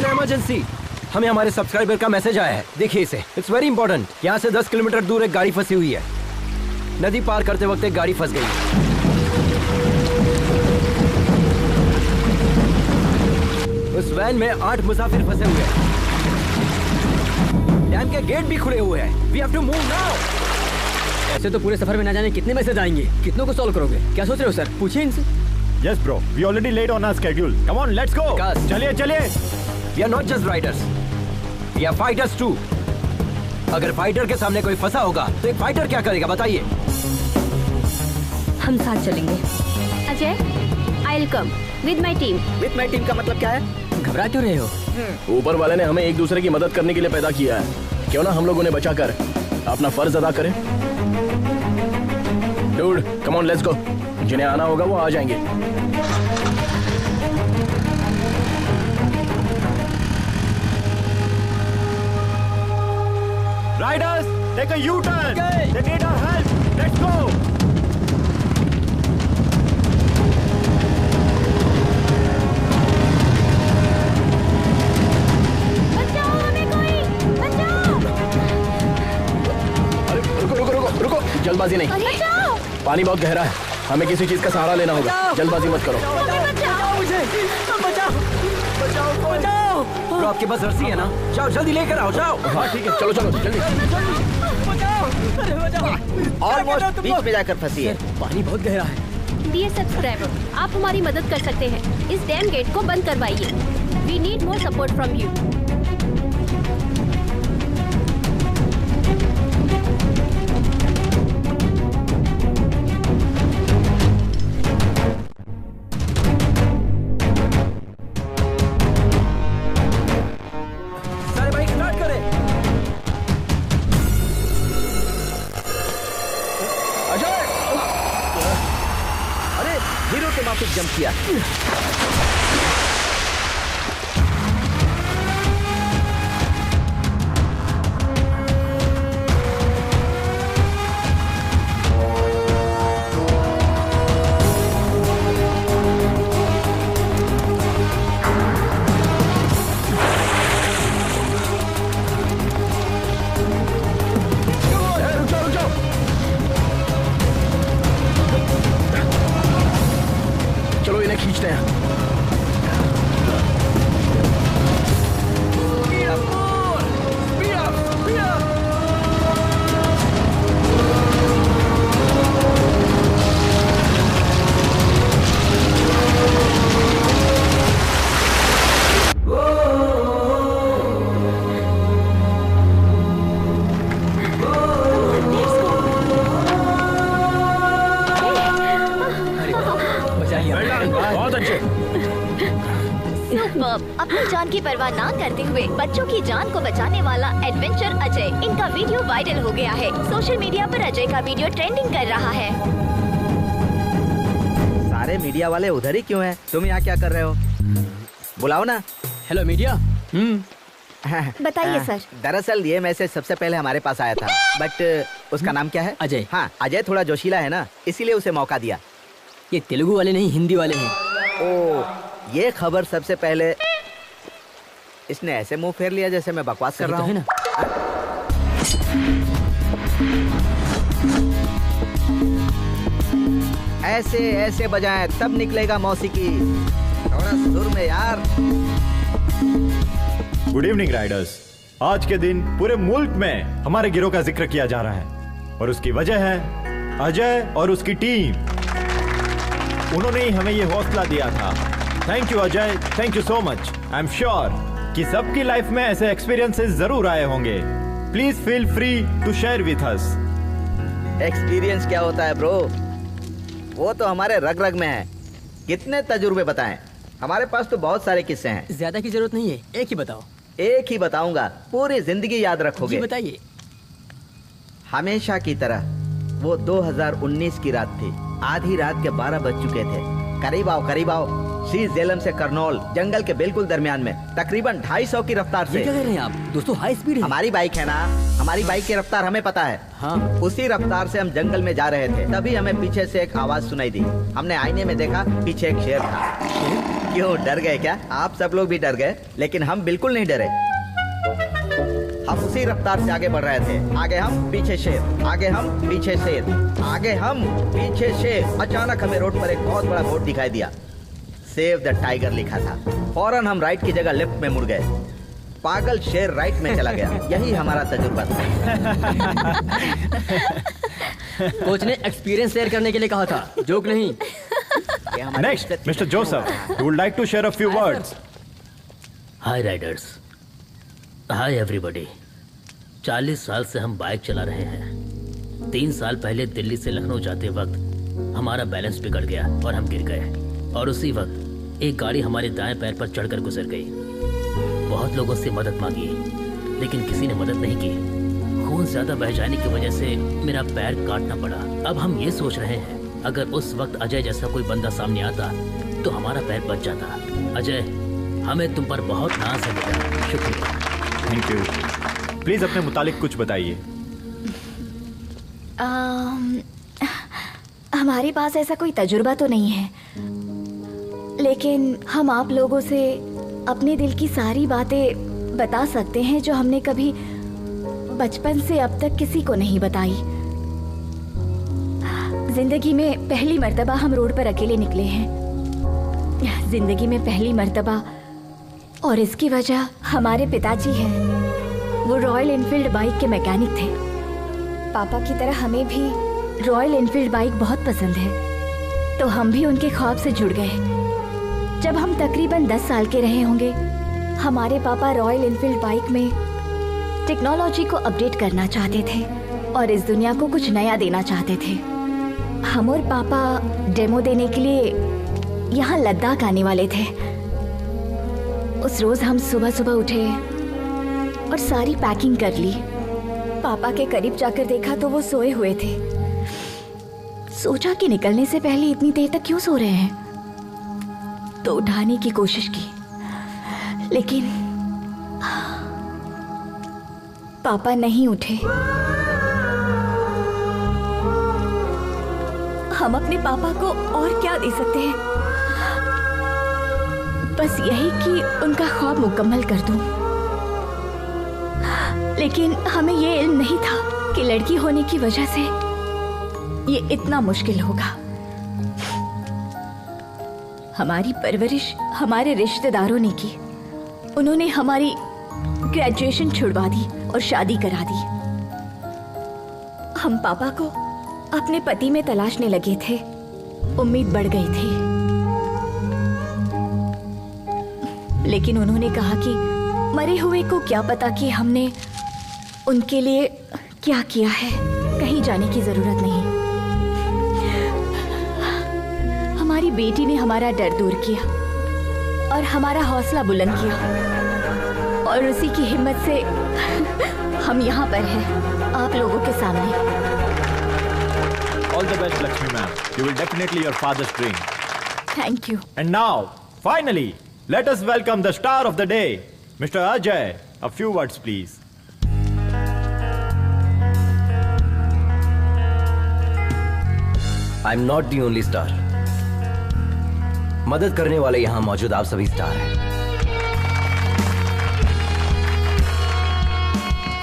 Speaker 3: Emergency, हमें हमारे सब्सक्राइबर का मैसेज आया है। देखिए इसे, इट्स वेरी इंपॉर्टेंट। यहाँ से 10 किलोमीटर दूर एक गाड़ी फंसी हुई है। नदी पार करते वक्त एक गाड़ी फंस गई। उस वैन में 8 मुसाफिर फंसे हुए हैं। डैम के गेट भी खुले हुए हैं। We have to move now.
Speaker 7: ऐसे तो पूरे सफर में ना जाने कितने मैसेज आएंगे, कितनों को सॉल्व करोगे? क्या सोच रहे हो सर? पूछिए इनसे।
Speaker 12: Yes bro, we already late on our schedule. Come on, let's go. चलिए चलिए।
Speaker 3: We are not just riders. We are fighters too. अगर फाइटर के सामने कोई फंसा होगा तो एक फाइटर क्या करेगा बताइए?
Speaker 1: हम साथ चलेंगे।
Speaker 10: Ajay, I will come with my team.
Speaker 11: With my team का मतलब क्या है?
Speaker 7: घबरा क्यों रहे हो?
Speaker 6: ऊपर वाले ने हमें एक दूसरे की मदद करने के लिए पैदा किया है। क्यों ना हम लोग उन्हें बचाकर अपना फर्ज अदा करें? Dude, come on let's go. जिन्हें आना होगा वो आ जाएंगे।
Speaker 12: Riders, take a U-turn. They need our help. Let's go.
Speaker 9: बचाओ हमें कोई, बचाओ।
Speaker 6: अरे रुको, जल्दबाजी नहीं।
Speaker 9: बचाओ।
Speaker 6: पानी बहुत गहरा है, हमें किसी चीज का सहारा लेना होगा। जल्दबाजी मत करो।
Speaker 3: तो आपके पास रस्सी है ना? जाओ जल्दी लेकर आओ, जाओ।
Speaker 6: हाँ ठीक है, चलो जल्दी।
Speaker 11: ऑलमोस्ट बीच में जाकर फंसी है।
Speaker 7: पानी बहुत गहरा है।
Speaker 10: डियर सब्सक्राइबर, आप हमारी मदद कर सकते हैं। इस डैम गेट को बंद करवाइए। We need more support from you.
Speaker 11: Jump किया।
Speaker 6: चलो इन्हें खींचते हैं।
Speaker 9: अपनी जान की परवाह ना करते हुए बच्चों की जान को बचाने वाला एडवेंचर अजय, इनका वीडियो वायरल हो गया है। सोशल मीडिया पर अजय का वीडियो ट्रेंडिंग कर रहा है।
Speaker 11: सारे मीडिया वाले उधर ही क्यों हैं? तुम यहाँ क्या कर रहे हो? बुलाओ ना।
Speaker 7: Hello media.
Speaker 9: बताइए सर।
Speaker 11: दरअसल ये मैसेज सबसे पहले हमारे पास आया था, बट उसका नाम क्या है?
Speaker 7: अजय।
Speaker 11: हाँ, अजय थोड़ा जोशीला है ना, इसीलिए उसे मौका दिया।
Speaker 7: ये तेलुगु वाले नहीं, हिंदी वाले हैं।
Speaker 11: ओ, ये खबर सबसे पहले इसने ऐसे मुंह फेर लिया जैसे मैं बकवास कर रहा हूँ। ऐसे ऐसे बजाएं तब निकलेगा मौसीकी। थोड़ा सुर में यार।
Speaker 12: Good evening Riders. आज के दिन पूरे मुल्क में हमारे गिरोह का जिक्र किया जा रहा है और उसकी वजह है अजय और उसकी टीम। उन्होंने ही हमें ये हौसला दिया था। Thank you Ajay, thank you so much. I am sure कि सबकी लाइफ में ऐसे एक्सपीरियंसेस जरूर आए होंगे। Please feel free to share with us.
Speaker 11: Experience क्या होता है ब्रो? वो तो हमारे रग रग में है। कितने तजुर्बे बताएं? हमारे पास तो बहुत सारे किस्से हैं।
Speaker 7: ज्यादा की जरूरत नहीं है, एक ही बताओ।
Speaker 11: एक ही बताऊंगा, पूरी जिंदगी याद रखोगे।
Speaker 7: बताइए।
Speaker 11: हमेशा की तरह वो 2019 की रात थी। आधी रात के 12 बज चुके थे। करीब आओ, करीब आओ। श्री झेलम से करनौल, जंगल के बिल्कुल दरमियान में, तकरीबन 250 की रफ्तार से।
Speaker 7: ये क्या कर रहे हैं आप? दोस्तों हाई स्पीड है।
Speaker 11: हमारी बाइक है ना, हमारी बाइक की रफ्तार हमें पता है।
Speaker 7: हाँ।
Speaker 11: उसी रफ्तार से हम जंगल में जा रहे थे, तभी हमें पीछे से एक आवाज सुनाई दी। हमने आईने में देखा, पीछे एक शेर था। क्यों, डर गए क्या? आप सब लोग भी डर गए, लेकिन हम बिल्कुल नहीं डरे। हम उसी रफ्तार से आगे बढ़ रहे थे। आगे हम, पीछे शेर, आगे हम, पीछे शेर, आगे हम, पीछे शेर। अचानक हमें रोड पर एक बहुत बड़ा बोर्ड दिखाई दिया। सेव द टाइगर लिखा था। फौरन हम राइट की जगह लेफ्ट में मुड़ गए। पागल शेर राइट में चला गया। यही हमारा तजुर्बा था।
Speaker 7: कोच ने एक्सपीरियंस शेयर करने के लिए कहा था, जोक नहीं।
Speaker 12: Next, Mr. Joseph, who would like to share a few words.
Speaker 5: Hi Riders, hi everybody. 40 साल से हम बाइक चला रहे हैं। 3 साल पहले दिल्ली से लखनऊ जाते वक्त हमारा बैलेंस बिगड़ गया और हम गिर गए। और उसी वक्त एक गाड़ी हमारे दाएं पैर पर चढ़कर गुजर गई। बहुत लोगों से मदद मांगी, लेकिन किसी ने मदद नहीं की। खून ज्यादा बह जाने की वजह से मेरा पैर काटना पड़ा। अब हम ये सोच रहे हैं, अगर उस वक्त अजय जैसा कोई बंदा सामने आता तो हमारा पैर बच जाता। अजय, हमें तुम पर बहुत नाज है बेटा। शुक्रिया।
Speaker 12: Thank you. प्लीज अपने मुतालिक कुछ बताइए।
Speaker 4: हमारे पास ऐसा कोई तजुर्बा तो नहीं है, लेकिन हम आप लोगों से अपने दिल की सारी बातें बता सकते हैं जो हमने कभी बचपन से अब तक किसी को नहीं बताई। जिंदगी में पहली मर्तबा हम रोड पर अकेले निकले हैं। जिंदगी में पहली मर्तबा, और इसकी वजह हमारे पिताजी हैं। वो रॉयल एनफील्ड बाइक के मैकेनिक थे। पापा की तरह हमें भी रॉयल एनफील्ड बाइक बहुत पसंद है, तो हम भी उनके ख्वाब से जुड़ गए। जब हम तकरीबन 10 साल के रहे होंगे, हमारे पापा रॉयल एनफील्ड बाइक में टेक्नोलॉजी को अपडेट करना चाहते थे और इस दुनिया को कुछ नया देना चाहते थे। हम और पापा डेमो देने के लिए यहाँ लद्दाख आने वाले थे। उस रोज हम सुबह सुबह उठे और सारी पैकिंग कर ली। पापा के करीब जाकर देखा तो वो सोए हुए थे। सोचा कि निकलने से पहले इतनी देर तक क्यों सो रहे हैं, तो उठाने की कोशिश की, लेकिन पापा नहीं उठे। हम अपने पापा को और क्या दे सकते हैं, बस यही कि उनका ख्वाब मुकम्मल कर दूं। लेकिन हमें ये इल्म नहीं था कि लड़की होने की वजह से ये इतना मुश्किल होगा। हमारी परवरिश हमारे रिश्तेदारों ने की। उन्होंने हमारी ग्रेजुएशन छुड़वा दी और शादी करा दी। हम पापा को अपने पति में तलाशने लगे थे। उम्मीद बढ़ गई थी, लेकिन उन्होंने कहा कि मरे हुए को क्या पता कि हमने उनके लिए क्या किया है। कहीं जाने की जरूरत नहीं। हमारी बेटी ने हमारा डर दूर किया और हमारा हौसला बुलंद किया, और उसी की हिम्मत से हम यहाँ पर हैं, आप लोगों के सामने।
Speaker 12: All the best, Lakshmi ma'am. You will definitely your father's dream.
Speaker 4: Thank you.
Speaker 12: And now, finally, let us welcome the star of the day, Mr. Ajay. A few words, please.
Speaker 3: I'm not the only star. मदद करने वाले यहाँ मौजूद आप सभी स्टार हैं।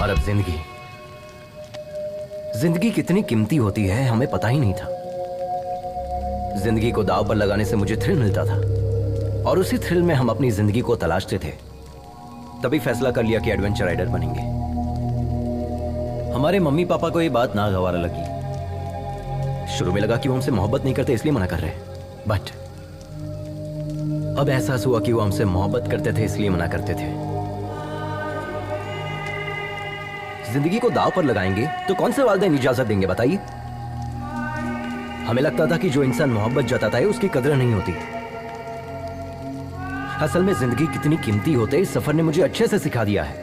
Speaker 3: और अब जिंदगी कितनी कीमती होती है हमें पता ही नहीं था। जिंदगी को दांव पर लगाने से मुझे थ्रिल मिलता था, और उसी थ्रिल में हम अपनी जिंदगी को तलाशते थे। तभी फैसला कर लिया कि एडवेंचर राइडर बनेंगे। हमारे मम्मी पापा को ये बात नागवार लगी। शुरू में लगा कि वो हमसे मोहब्बत नहीं करते इसलिए मना कर रहे हैं, बट अब एहसास हुआ कि वो हमसे मोहब्बत करते थे इसलिए मना करते थे। जिंदगी को दांव पर लगाएंगे तो कौन से वालिदैन इजाजत देंगे बताइए। हमें लगता था कि जो इंसान मोहब्बत जताता है उसकी कदर नहीं होती। असल में जिंदगी कितनी कीमती होते इस सफर ने मुझे अच्छे से सिखा दिया है।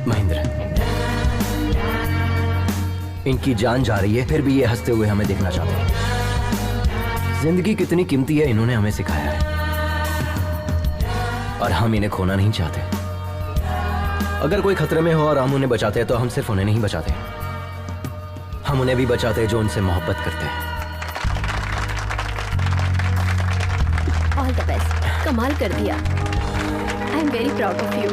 Speaker 3: महेंद्र, इनकी जान जा रही है फिर भी ये हंसते हुए हमें देखना चाहते हैं। जिंदगी कितनी कीमती है इन्होंने हमें सिखाया है, और हम इन्हें खोना नहीं चाहते। अगर कोई खतरे में हो और हम उन्हें बचाते हैं तो हम सिर्फ उन्हें नहीं बचाते, हम उन्हें भी बचाते हैं जो उनसे मोहब्बत करते हैं।
Speaker 10: ऑल द बेस्ट, कमाल कर दिया। I am very proud of you.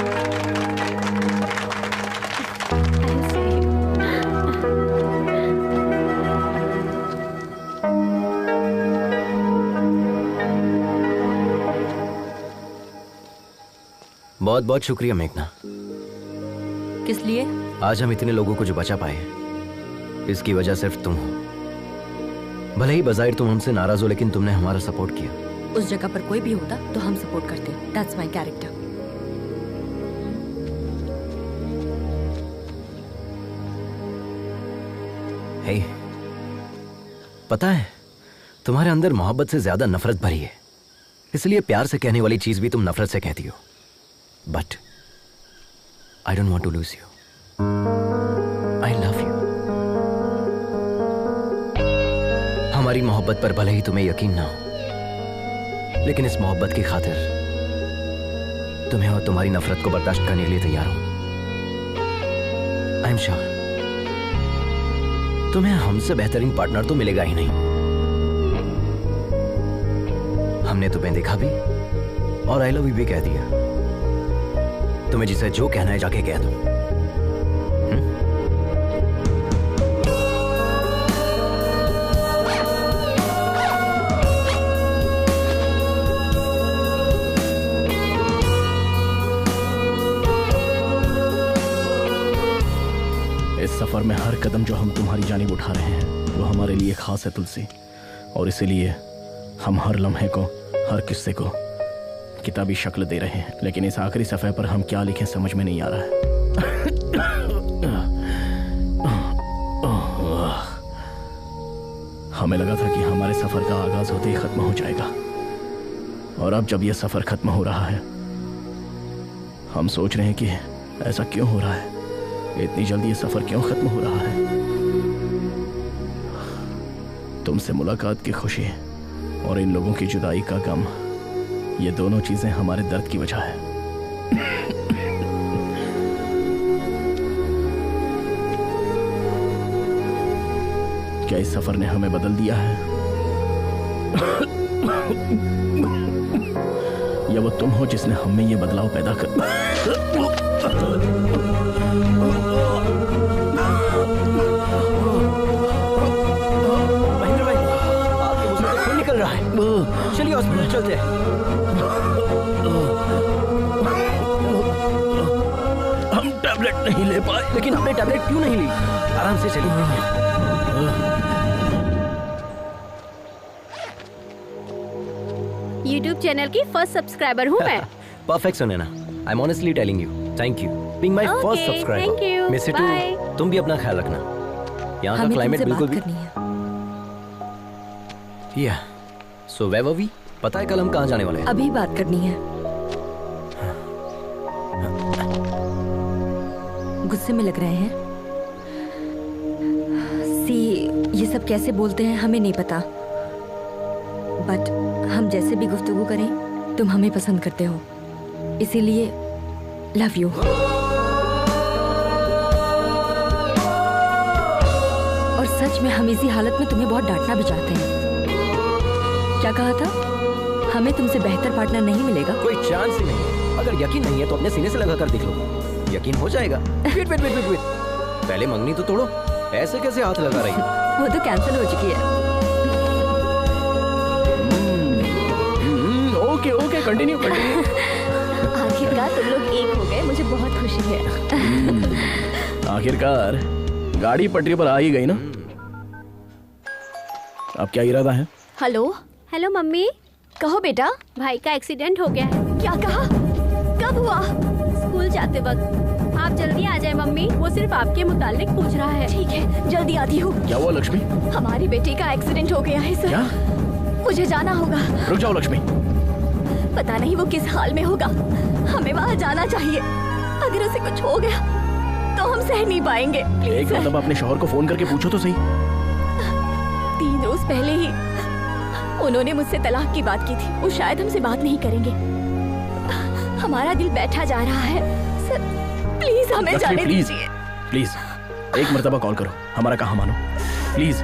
Speaker 3: बहुत बहुत शुक्रिया मेघना।
Speaker 1: किस लिए?
Speaker 3: आज हम इतने लोगों को जो बचा पाए हैं, इसकी वजह सिर्फ तुम हो। भले ही बज़ाहिर तुम हमसे नाराज हो, लेकिन तुमने हमारा सपोर्ट किया।
Speaker 1: उस जगह पर कोई भी होता तो हम सपोर्ट करते। That's my character.
Speaker 3: हे, पता है तुम्हारे अंदर मोहब्बत से ज्यादा नफरत भरी है, इसलिए प्यार से कहने वाली चीज भी तुम नफरत से कहती हो। But I don't want to lose you. I love you. हमारी मोहब्बत पर भले ही तुम्हें यकीन ना हो, लेकिन इस मोहब्बत की खातिर तुम्हें और तुम्हारी नफरत को बर्दाश्त करने के लिए तैयार हूं। आई एम श्योर तुम्हें हमसे बेहतरीन पार्टनर तो मिलेगा ही नहीं। हमने तुम्हें देखा भी और आई लव यू भी कह दिया। तुम्हें जिसे जो कहना है जाके कह दो।
Speaker 6: इस सफर में हर कदम जो हम तुम्हारी जानिब उठा रहे हैं वो हमारे लिए खास है तुलसी, और इसीलिए हम हर लम्हे को, हर किस्से को किताबी शक्ल दे रहे हैं। लेकिन इस आखिरी सफ़े पर हम क्या लिखें समझ में नहीं आ रहा है। हमें लगा था कि हमारे सफर का आगाज होते ही खत्म हो जाएगा, और अब जब यह सफर खत्म हो रहा है हम सोच रहे हैं कि ऐसा क्यों हो रहा है, इतनी जल्दी ये सफर क्यों खत्म हो रहा है। तुमसे मुलाकात की खुशी और इन लोगों की जुदाई का गम, ये दोनों चीजें हमारे दर्द की वजह है। क्या इस सफर ने हमें बदल दिया है, या वो तुम हो जिसने हम में ये बदलाव पैदा कर।
Speaker 3: महेंद्र भाई, आपके मुंह से खून निकल रहा है। चलिए हॉस्पिटल चलते हैं।
Speaker 6: हम टैबलेट नहीं ले पाए।
Speaker 3: लेकिन हमने टैबलेट क्यों नहीं ली? आराम से चलिए।
Speaker 10: YouTube चैनल की फर्स्ट सब्सक्राइबर हूँ मैं।
Speaker 3: Perfect Sunaina, I am honestly telling you, thank you being my first
Speaker 10: thank you.
Speaker 3: Subscriber. Miss you too. तुम भी अपना ख्याल रखना। यहाँ का क्लाइमेट बिल्कुल भी। या सो वेयर वर वी? पता है कल हम कहाँ जाने वाले हैं?
Speaker 1: अभी बात करनी है। गुस्से में लग रहे हैं। सी, ये सब कैसे बोलते हैं हमें नहीं पता, बट हम जैसे भी गुफ्तगू करें तुम हमें पसंद करते हो, इसीलिए लव यू। और सच में हम इसी हालत में तुम्हें बहुत डांटना भी चाहते हैं। क्या कहा था? हमें तुमसे बेहतर पार्टनर नहीं मिलेगा।
Speaker 3: कोई चांस ही नहीं है। अगर यकीन नहीं है तो अपने सीने से लगा कर देख लो, यकीन हो जाएगा। वेट वेट वेट वेट, पहले मंगनी तो तोड़ो। ऐसे कैसे हाथ लगा रही हो?
Speaker 1: वो तो कैंसिल हो चुकी है।
Speaker 6: Okay okay, continue continue.
Speaker 9: आखिरकार तुम लोग एक हो गए, मुझे बहुत खुशी है।
Speaker 6: आखिरकार गाड़ी पटरी पर आ ही गई ना। अब क्या इरादा है?
Speaker 9: Hello
Speaker 10: hello mummy.
Speaker 9: कहो बेटा।
Speaker 10: भाई का एक्सीडेंट हो गया है।
Speaker 9: क्या कहा? कब हुआ?
Speaker 10: स्कूल जाते वक्त। आप जल्दी आ जाए मम्मी, वो सिर्फ आपके मुतालिक पूछ रहा है।
Speaker 9: ठीक है, जल्दी आती हूँ।
Speaker 6: क्या हुआ लक्ष्मी?
Speaker 9: हमारी बेटी का एक्सीडेंट हो गया है सर।
Speaker 6: क्या?
Speaker 9: मुझे जाना होगा।
Speaker 6: रुक जाओ लक्ष्मी।
Speaker 9: पता नहीं वो किस हाल में होगा, हमें वहाँ जाना चाहिए। अगर उसे कुछ हो गया तो हम सह नहीं पाएंगे।
Speaker 6: एक मतलब अपने शौहर को फोन करके पूछो तो सही।
Speaker 9: 3 रोज पहले ही उन्होंने मुझसे तलाक की बात की थी। वो शायद हमसे बात नहीं करेंगे। हमारा दिल बैठा जा रहा है सर, प्लीज हमें जाने दीजिए।
Speaker 6: प्लीज एक मर्तबा कॉल करो, हमारा कहा मानो। प्लीज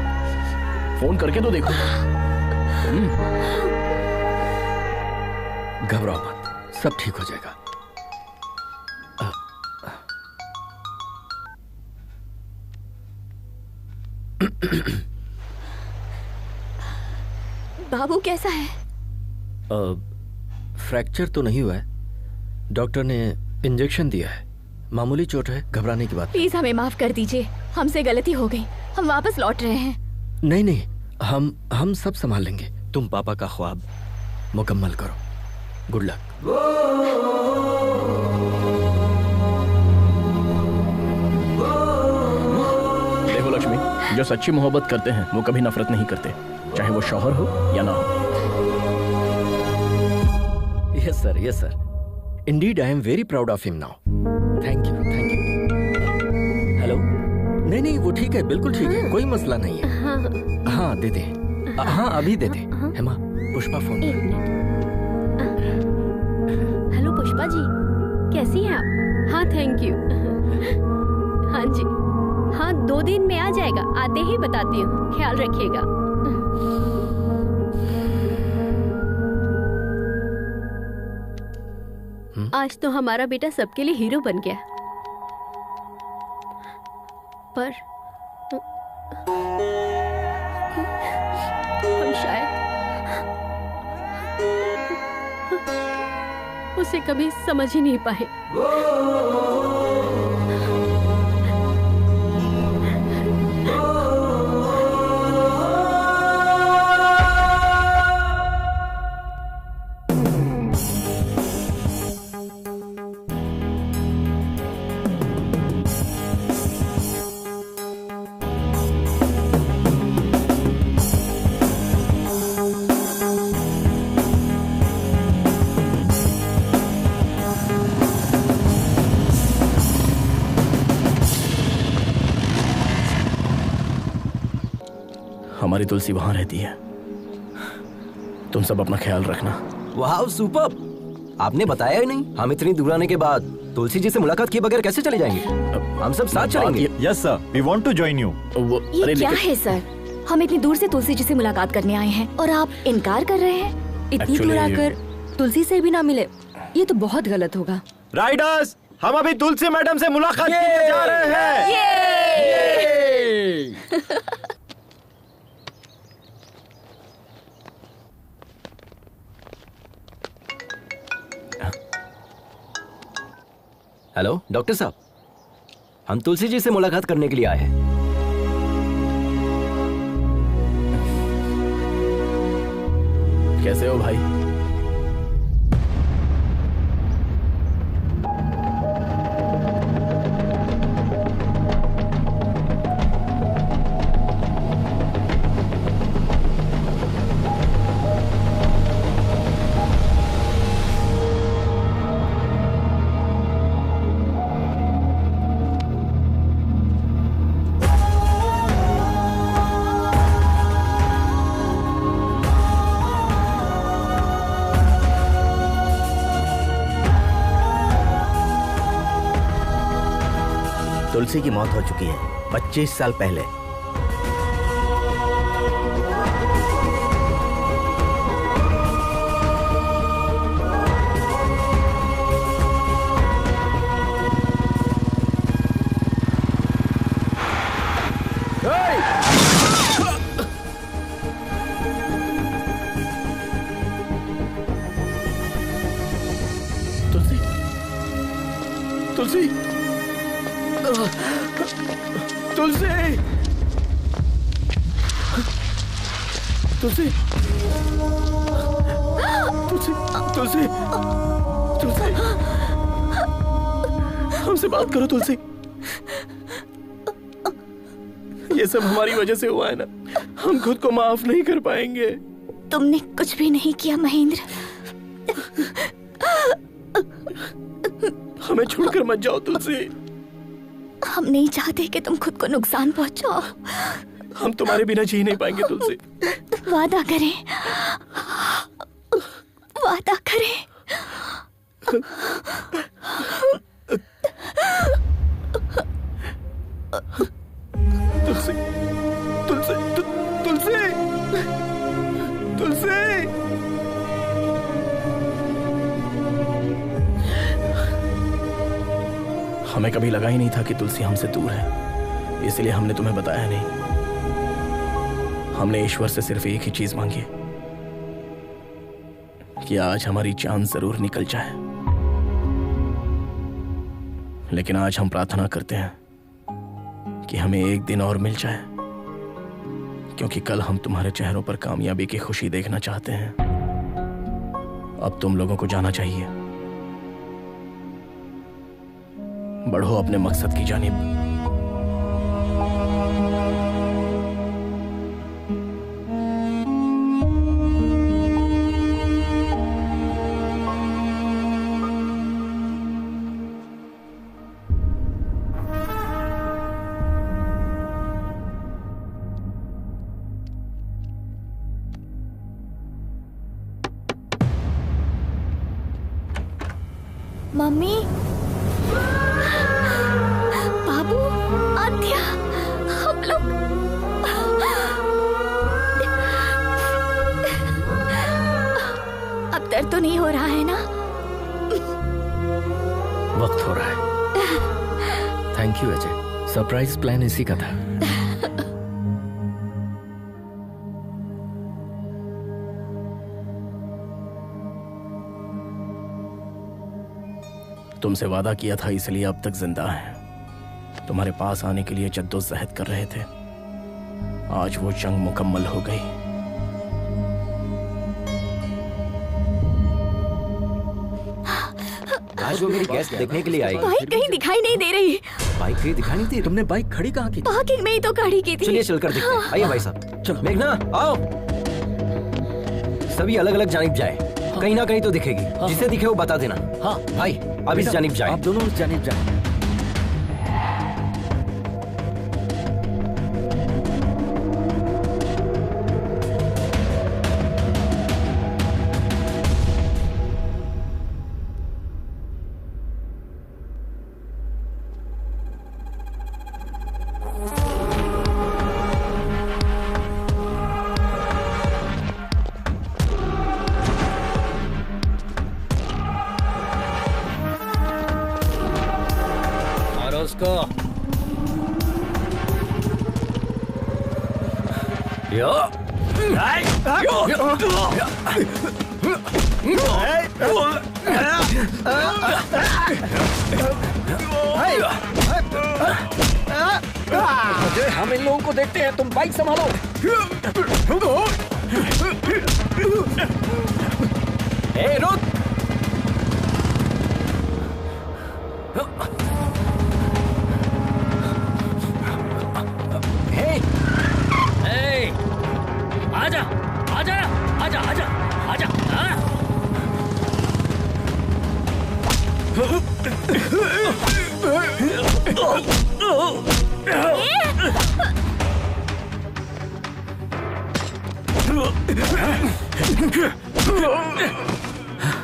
Speaker 6: फोन करके तो देखो।
Speaker 2: घबराओ मत, सब ठीक हो जाएगा।
Speaker 9: बाबू कैसा है?
Speaker 2: फ्रैक्चर तो नहीं हुआ है, डॉक्टर ने इंजेक्शन दिया है, मामूली चोट है, घबराने की बात।
Speaker 9: प्लीज हमें माफ कर दीजिए, हमसे गलती हो गई, हम वापस लौट रहे हैं।
Speaker 2: नहीं नहीं, हम सब संभाल लेंगे। तुम पापा का ख्वाब मुकम्मल करो। Good luck.
Speaker 6: देखो लक्ष्मी, जो सच्ची मोहब्बत करते हैं वो कभी नफरत नहीं करते, चाहे वो शौहर हो या ना हो।
Speaker 2: Yes sir, yes sir. Indeed I am very proud of him now. Thank you, thank you. Hello? नहीं नहीं, वो ठीक है, बिल्कुल ठीक है, कोई मसला नहीं है। हाँ दे दे। हाँ अभी दे दे। हेमा, पुष्पा फोन।
Speaker 10: एक मिनट। हेलो पुष्पा जी, कैसी हैं आप? हाँ थैंक यू। हाँ जी, हाँ 2 दिन में आ जाएगा, आते ही बताती हूँ, ख्याल रखिएगा। आज तो हमारा बेटा सबके लिए हीरो बन गया, पर हम शायद उसे कभी समझ ही नहीं पाए।
Speaker 6: हमारी तुलसी वहां रहती है, तुम सब अपना ख्याल रखना।
Speaker 3: वाह सुपर्ब! आपने बताया ही नहीं। हम इतनी दूर आने के बाद तुलसी जी से मुलाकात किए बगैर कैसे चले जाएंगे? हम सब साथ चलेंगे।
Speaker 12: Yes sir, we want to join you.
Speaker 4: ये क्या है सर? हम इतनी दूर से तुलसी जी से मुलाकात करने आए हैं और आप इनकार कर रहे हैं?
Speaker 1: इतनी दूर आकर तुलसी से भी ना मिले, ये तो बहुत गलत होगा।
Speaker 12: राइडर्स, हम अभी तुलसी मैडम से मुलाकात करने जा रहे हैं।
Speaker 3: हेलो डॉक्टर साहब, हम तुलसी जी से मुलाकात करने के लिए आए हैं।
Speaker 6: कैसे हो भाई?
Speaker 11: तुलसी की मौत हो चुकी है 25 साल पहले।
Speaker 6: तुलसी, तुलसी, तुलसी, तुलसी, तुलसी, तुलसी, तुलसी, हमसे बात करो तुलसी। ये सब हमारी वजह से हुआ है ना, हम खुद को माफ नहीं कर पाएंगे।
Speaker 4: तुमने कुछ भी नहीं किया महेंद्र।
Speaker 6: हमें छोड़कर मत जाओ तुलसी।
Speaker 4: हम नहीं चाहते कि तुम खुद को नुकसान पहुंचाओ।
Speaker 6: हम तुम्हारे बिना जी नहीं पाएंगे तुलसी।
Speaker 4: वादा करें, वादा करें।
Speaker 6: तुलसी, तुलसी, तुलसी, तुलसी। हमें कभी लगा ही नहीं था कि तुलसी हमसे दूर है, इसलिए हमने तुम्हें बताया नहीं। हमने ईश्वर से सिर्फ एक ही चीज मांगी कि आज हमारी जान जरूर निकल जाए। लेकिन आज हम प्रार्थना करते हैं कि हमें एक दिन और मिल जाए, क्योंकि कल हम तुम्हारे चेहरों पर कामयाबी की खुशी देखना चाहते हैं। अब तुम लोगों को जाना चाहिए। बढ़ो अपने मकसद की जानिब।
Speaker 4: मम्मी, बाबू, आद्या, हम लोग अब दर्द तो नहीं हो रहा है ना?
Speaker 2: वक्त हो रहा है। Thank you Ajay, surprise plan इसी का था।
Speaker 6: तुमसे वादा किया था, इसलिए अब तक जिंदा हैं। तुम्हारे पास आने के लिए जद्दोजहद कर रहे थे। आज वो जंग मुकम्मल हो गई।
Speaker 3: आज वो मेरी गेस्ट देखने के लिए आई।
Speaker 9: बाइक कहीं दिखाई नहीं दे रही।
Speaker 3: बाइक कहीं दिखाई नहीं दी?
Speaker 2: तुमने बाइक खड़ी कहाँ की?
Speaker 9: पार्किंग में ही तो खड़ी की थी।
Speaker 3: चलिए चलकर देखते हैं। आइए भाई साहब।
Speaker 2: चलो।
Speaker 3: मेघना आओ। सभी अलग अलग जानिब जाए। कहीं ना कहीं तो दिखेगी। जिसे दिखे वो बता देना।
Speaker 2: हाँ
Speaker 3: भाई अब इस जानिब जाए।
Speaker 2: आप दोनों उस जानिब जाए।
Speaker 5: उसको
Speaker 3: यो
Speaker 2: अजय, हम इन लोगों को देखते हैं, तुम बाइक संभालो।
Speaker 3: ए रुक।
Speaker 5: आजा आजा आजा आजा आजा।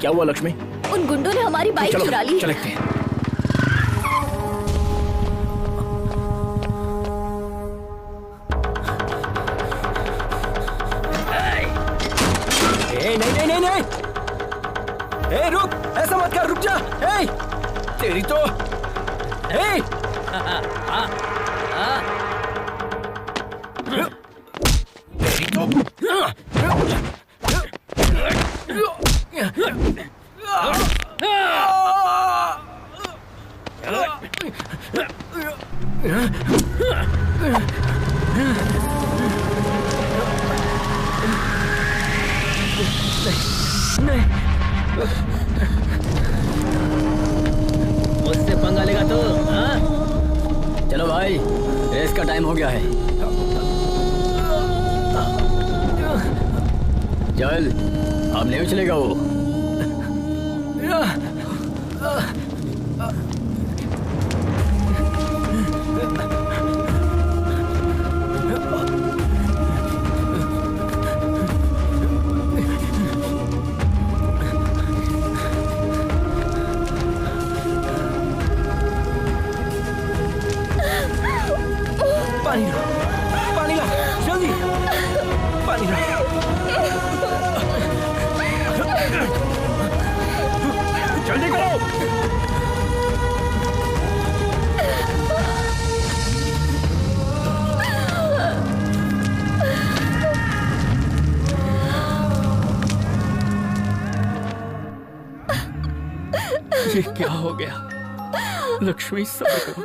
Speaker 6: क्या हुआ लक्ष्मी?
Speaker 9: उन गुंडों ने हमारी बाइक चुरा ली।
Speaker 6: चलते हैं।
Speaker 3: नहीं नहीं नहीं। ए रुक, ऐसा मत कर, रुक जा। ए तेरी तो ए तेरी तो
Speaker 5: मुझसे पंगा लेगा तो? हाँ? चलो भाई, रेस का टाइम हो गया है। चल, अब नहीं चलेगा वो।
Speaker 3: पानी ला, पानी ला, जल्दी पानी ला।
Speaker 12: जल्दी करो।
Speaker 2: ये क्या हो गया? लक्ष्मी सब्र करो।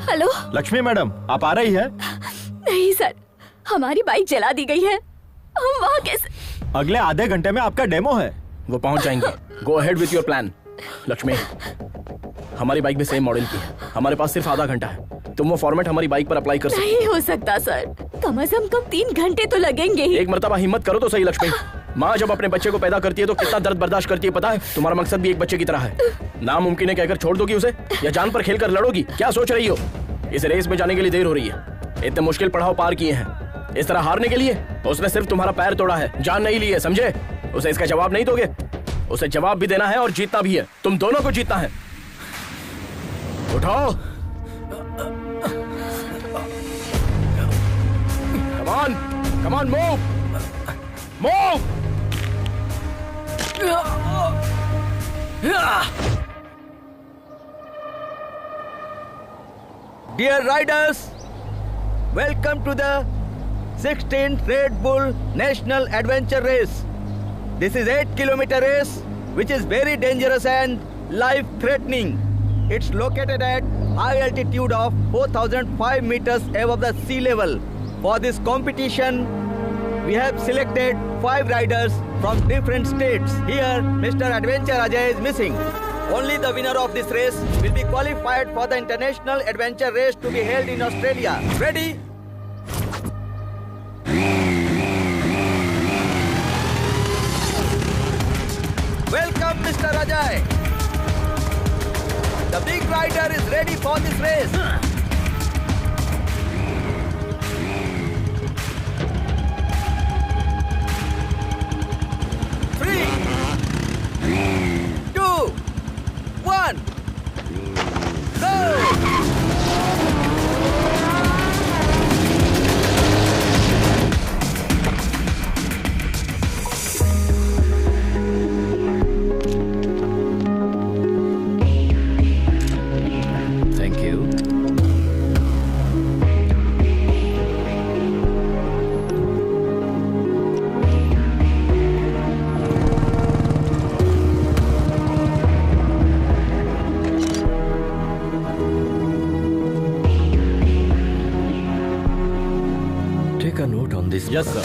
Speaker 9: हेलो
Speaker 12: लक्ष्मी मैडम, आप आ रही है?
Speaker 9: नहीं सर, हमारी बाइक जला दी गई है। हम वहाँ कैसे?
Speaker 12: अगले आधे घंटे में आपका डेमो है।
Speaker 6: वो पहुंच जाएंगे। Go ahead with your plan. Lakshmi, हमारी बाइक भी सेम मॉडल की है, हमारे पास सिर्फ आधा घंटा है। तुम वो फॉर्मेट हमारी बाइक पर अप्लाई कर सकते
Speaker 9: नहीं हो सकता सर, कम से कम 3 घंटे तो लगेंगे ही।
Speaker 6: एक मर्तबा हिम्मत करो तो सही लक्ष्मी। माँ जब अपने बच्चे को पैदा करती है तो कितना दर्द बर्दाश्त करती है पता है? तुम्हारा मकसद भी एक बच्चे की तरह है। नामुमकिन है कहकर छोड़ दोगी उसे, या जान पर खेलकर लड़ोगी? क्या सोच रही हो? इस रेस में जाने के लिए देर हो रही है। इतने मुश्किल पड़ाव पार किए हैं, इस तरह हारने के लिए? उसने सिर्फ तुम्हारा पैर तोड़ा है, जान नहीं ली है, समझे? उसे इसका जवाब नहीं दोगे? उसे जवाब भी देना है और जीतना भी है। तुम दोनों को जीतना है। उठाओ, come on, come on, move, move.
Speaker 11: Dear riders, welcome to the 16th Red Bull National Adventure Race. This is 8-kilometer race which is very dangerous and life-threatening. It's located at high altitude of 4,005 meters above the sea level. For this competition, we have selected 5 riders from different states. Here, Mr. Adventure Ajay is missing. Only the winner of this race will be qualified for the International Adventure Race to be held in Australia. Ready? Welcome, Mr. Ajay. The big rider is ready for this race. Three, 2, 1, go!
Speaker 2: Thank you. Take a note on this.
Speaker 12: Yes, sir.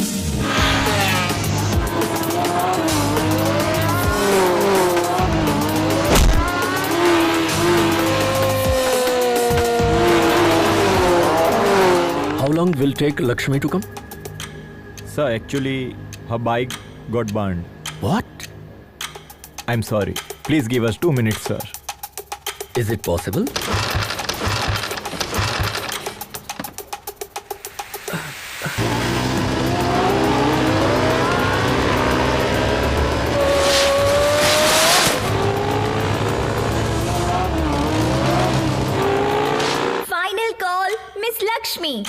Speaker 2: How long will take Lakshmi to come?
Speaker 12: Sir, actually, her bike got burned.
Speaker 2: What?
Speaker 12: I'm sorry. Please give us 2 minutes, sir.
Speaker 2: Is it possible?
Speaker 4: Final call, Miss Lakshmi.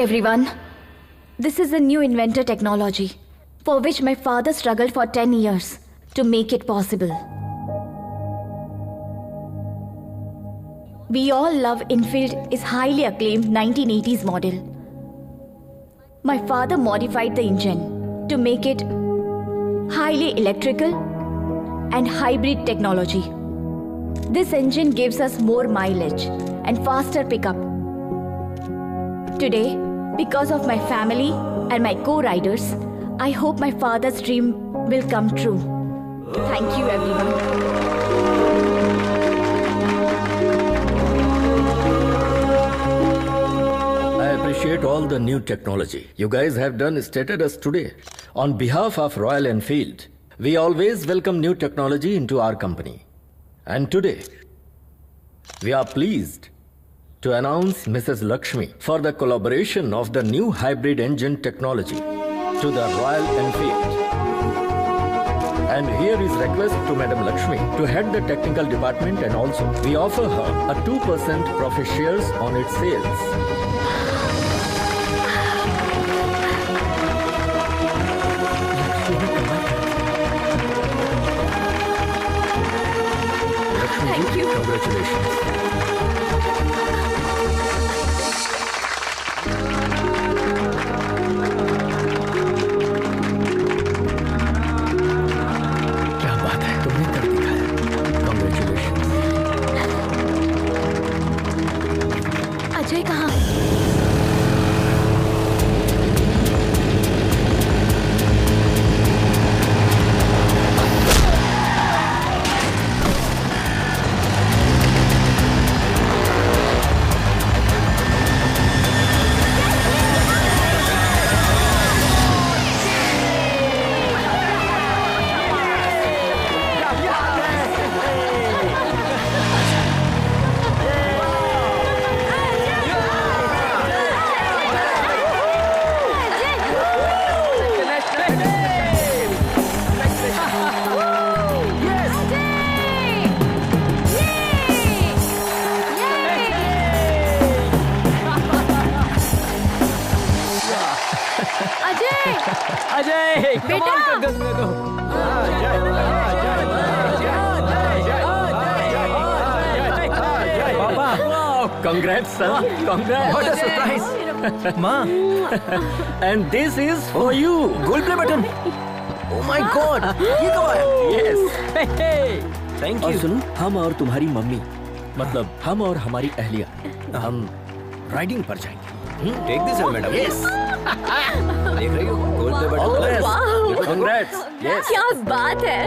Speaker 4: Everyone, this is a new inventor technology for which my father struggled for 10 years to make it possible. We all love Enfield is highly acclaimed 1980s model. My father modified the engine to make it highly electrical and hybrid technology. This engine gives us more mileage and faster pickup. Today, because of my family and my co-riders, I hope my father's dream will come true. Thank you, everyone.
Speaker 2: appreciate all the new technology you guys have done stated us today. On behalf of Royal Enfield, we always welcome new technology into our company. And today, we are pleased to announce Mrs. Lakshmi for the collaboration of the new hybrid engine technology to the Royal Enfield. And here is request to Madam Lakshmi to head the technical department, and also we offer her a 2% profit shares on its sales.
Speaker 9: Thank you.
Speaker 2: Congratulations.
Speaker 9: Ajay कहाँ?
Speaker 7: अजय
Speaker 9: बेटा!
Speaker 2: Congrats, son. Congrats.
Speaker 3: What a surprise. माँ.
Speaker 2: And this is for you.
Speaker 3: Gold play button. Oh my God. ये कब आया?
Speaker 2: Yes.
Speaker 3: Thank
Speaker 2: और
Speaker 3: you.
Speaker 2: सुनो, हम और तुम्हारी मम्मी, मतलब हम और हमारी अहलिया, हम राइडिंग पर जाएंगे.
Speaker 3: Take this, madam.
Speaker 2: Yes.
Speaker 3: देख रही हो? Gold play
Speaker 2: All the
Speaker 3: button.
Speaker 2: best.
Speaker 9: वाह!
Speaker 2: Congrats. Yes.
Speaker 9: क्या बात है?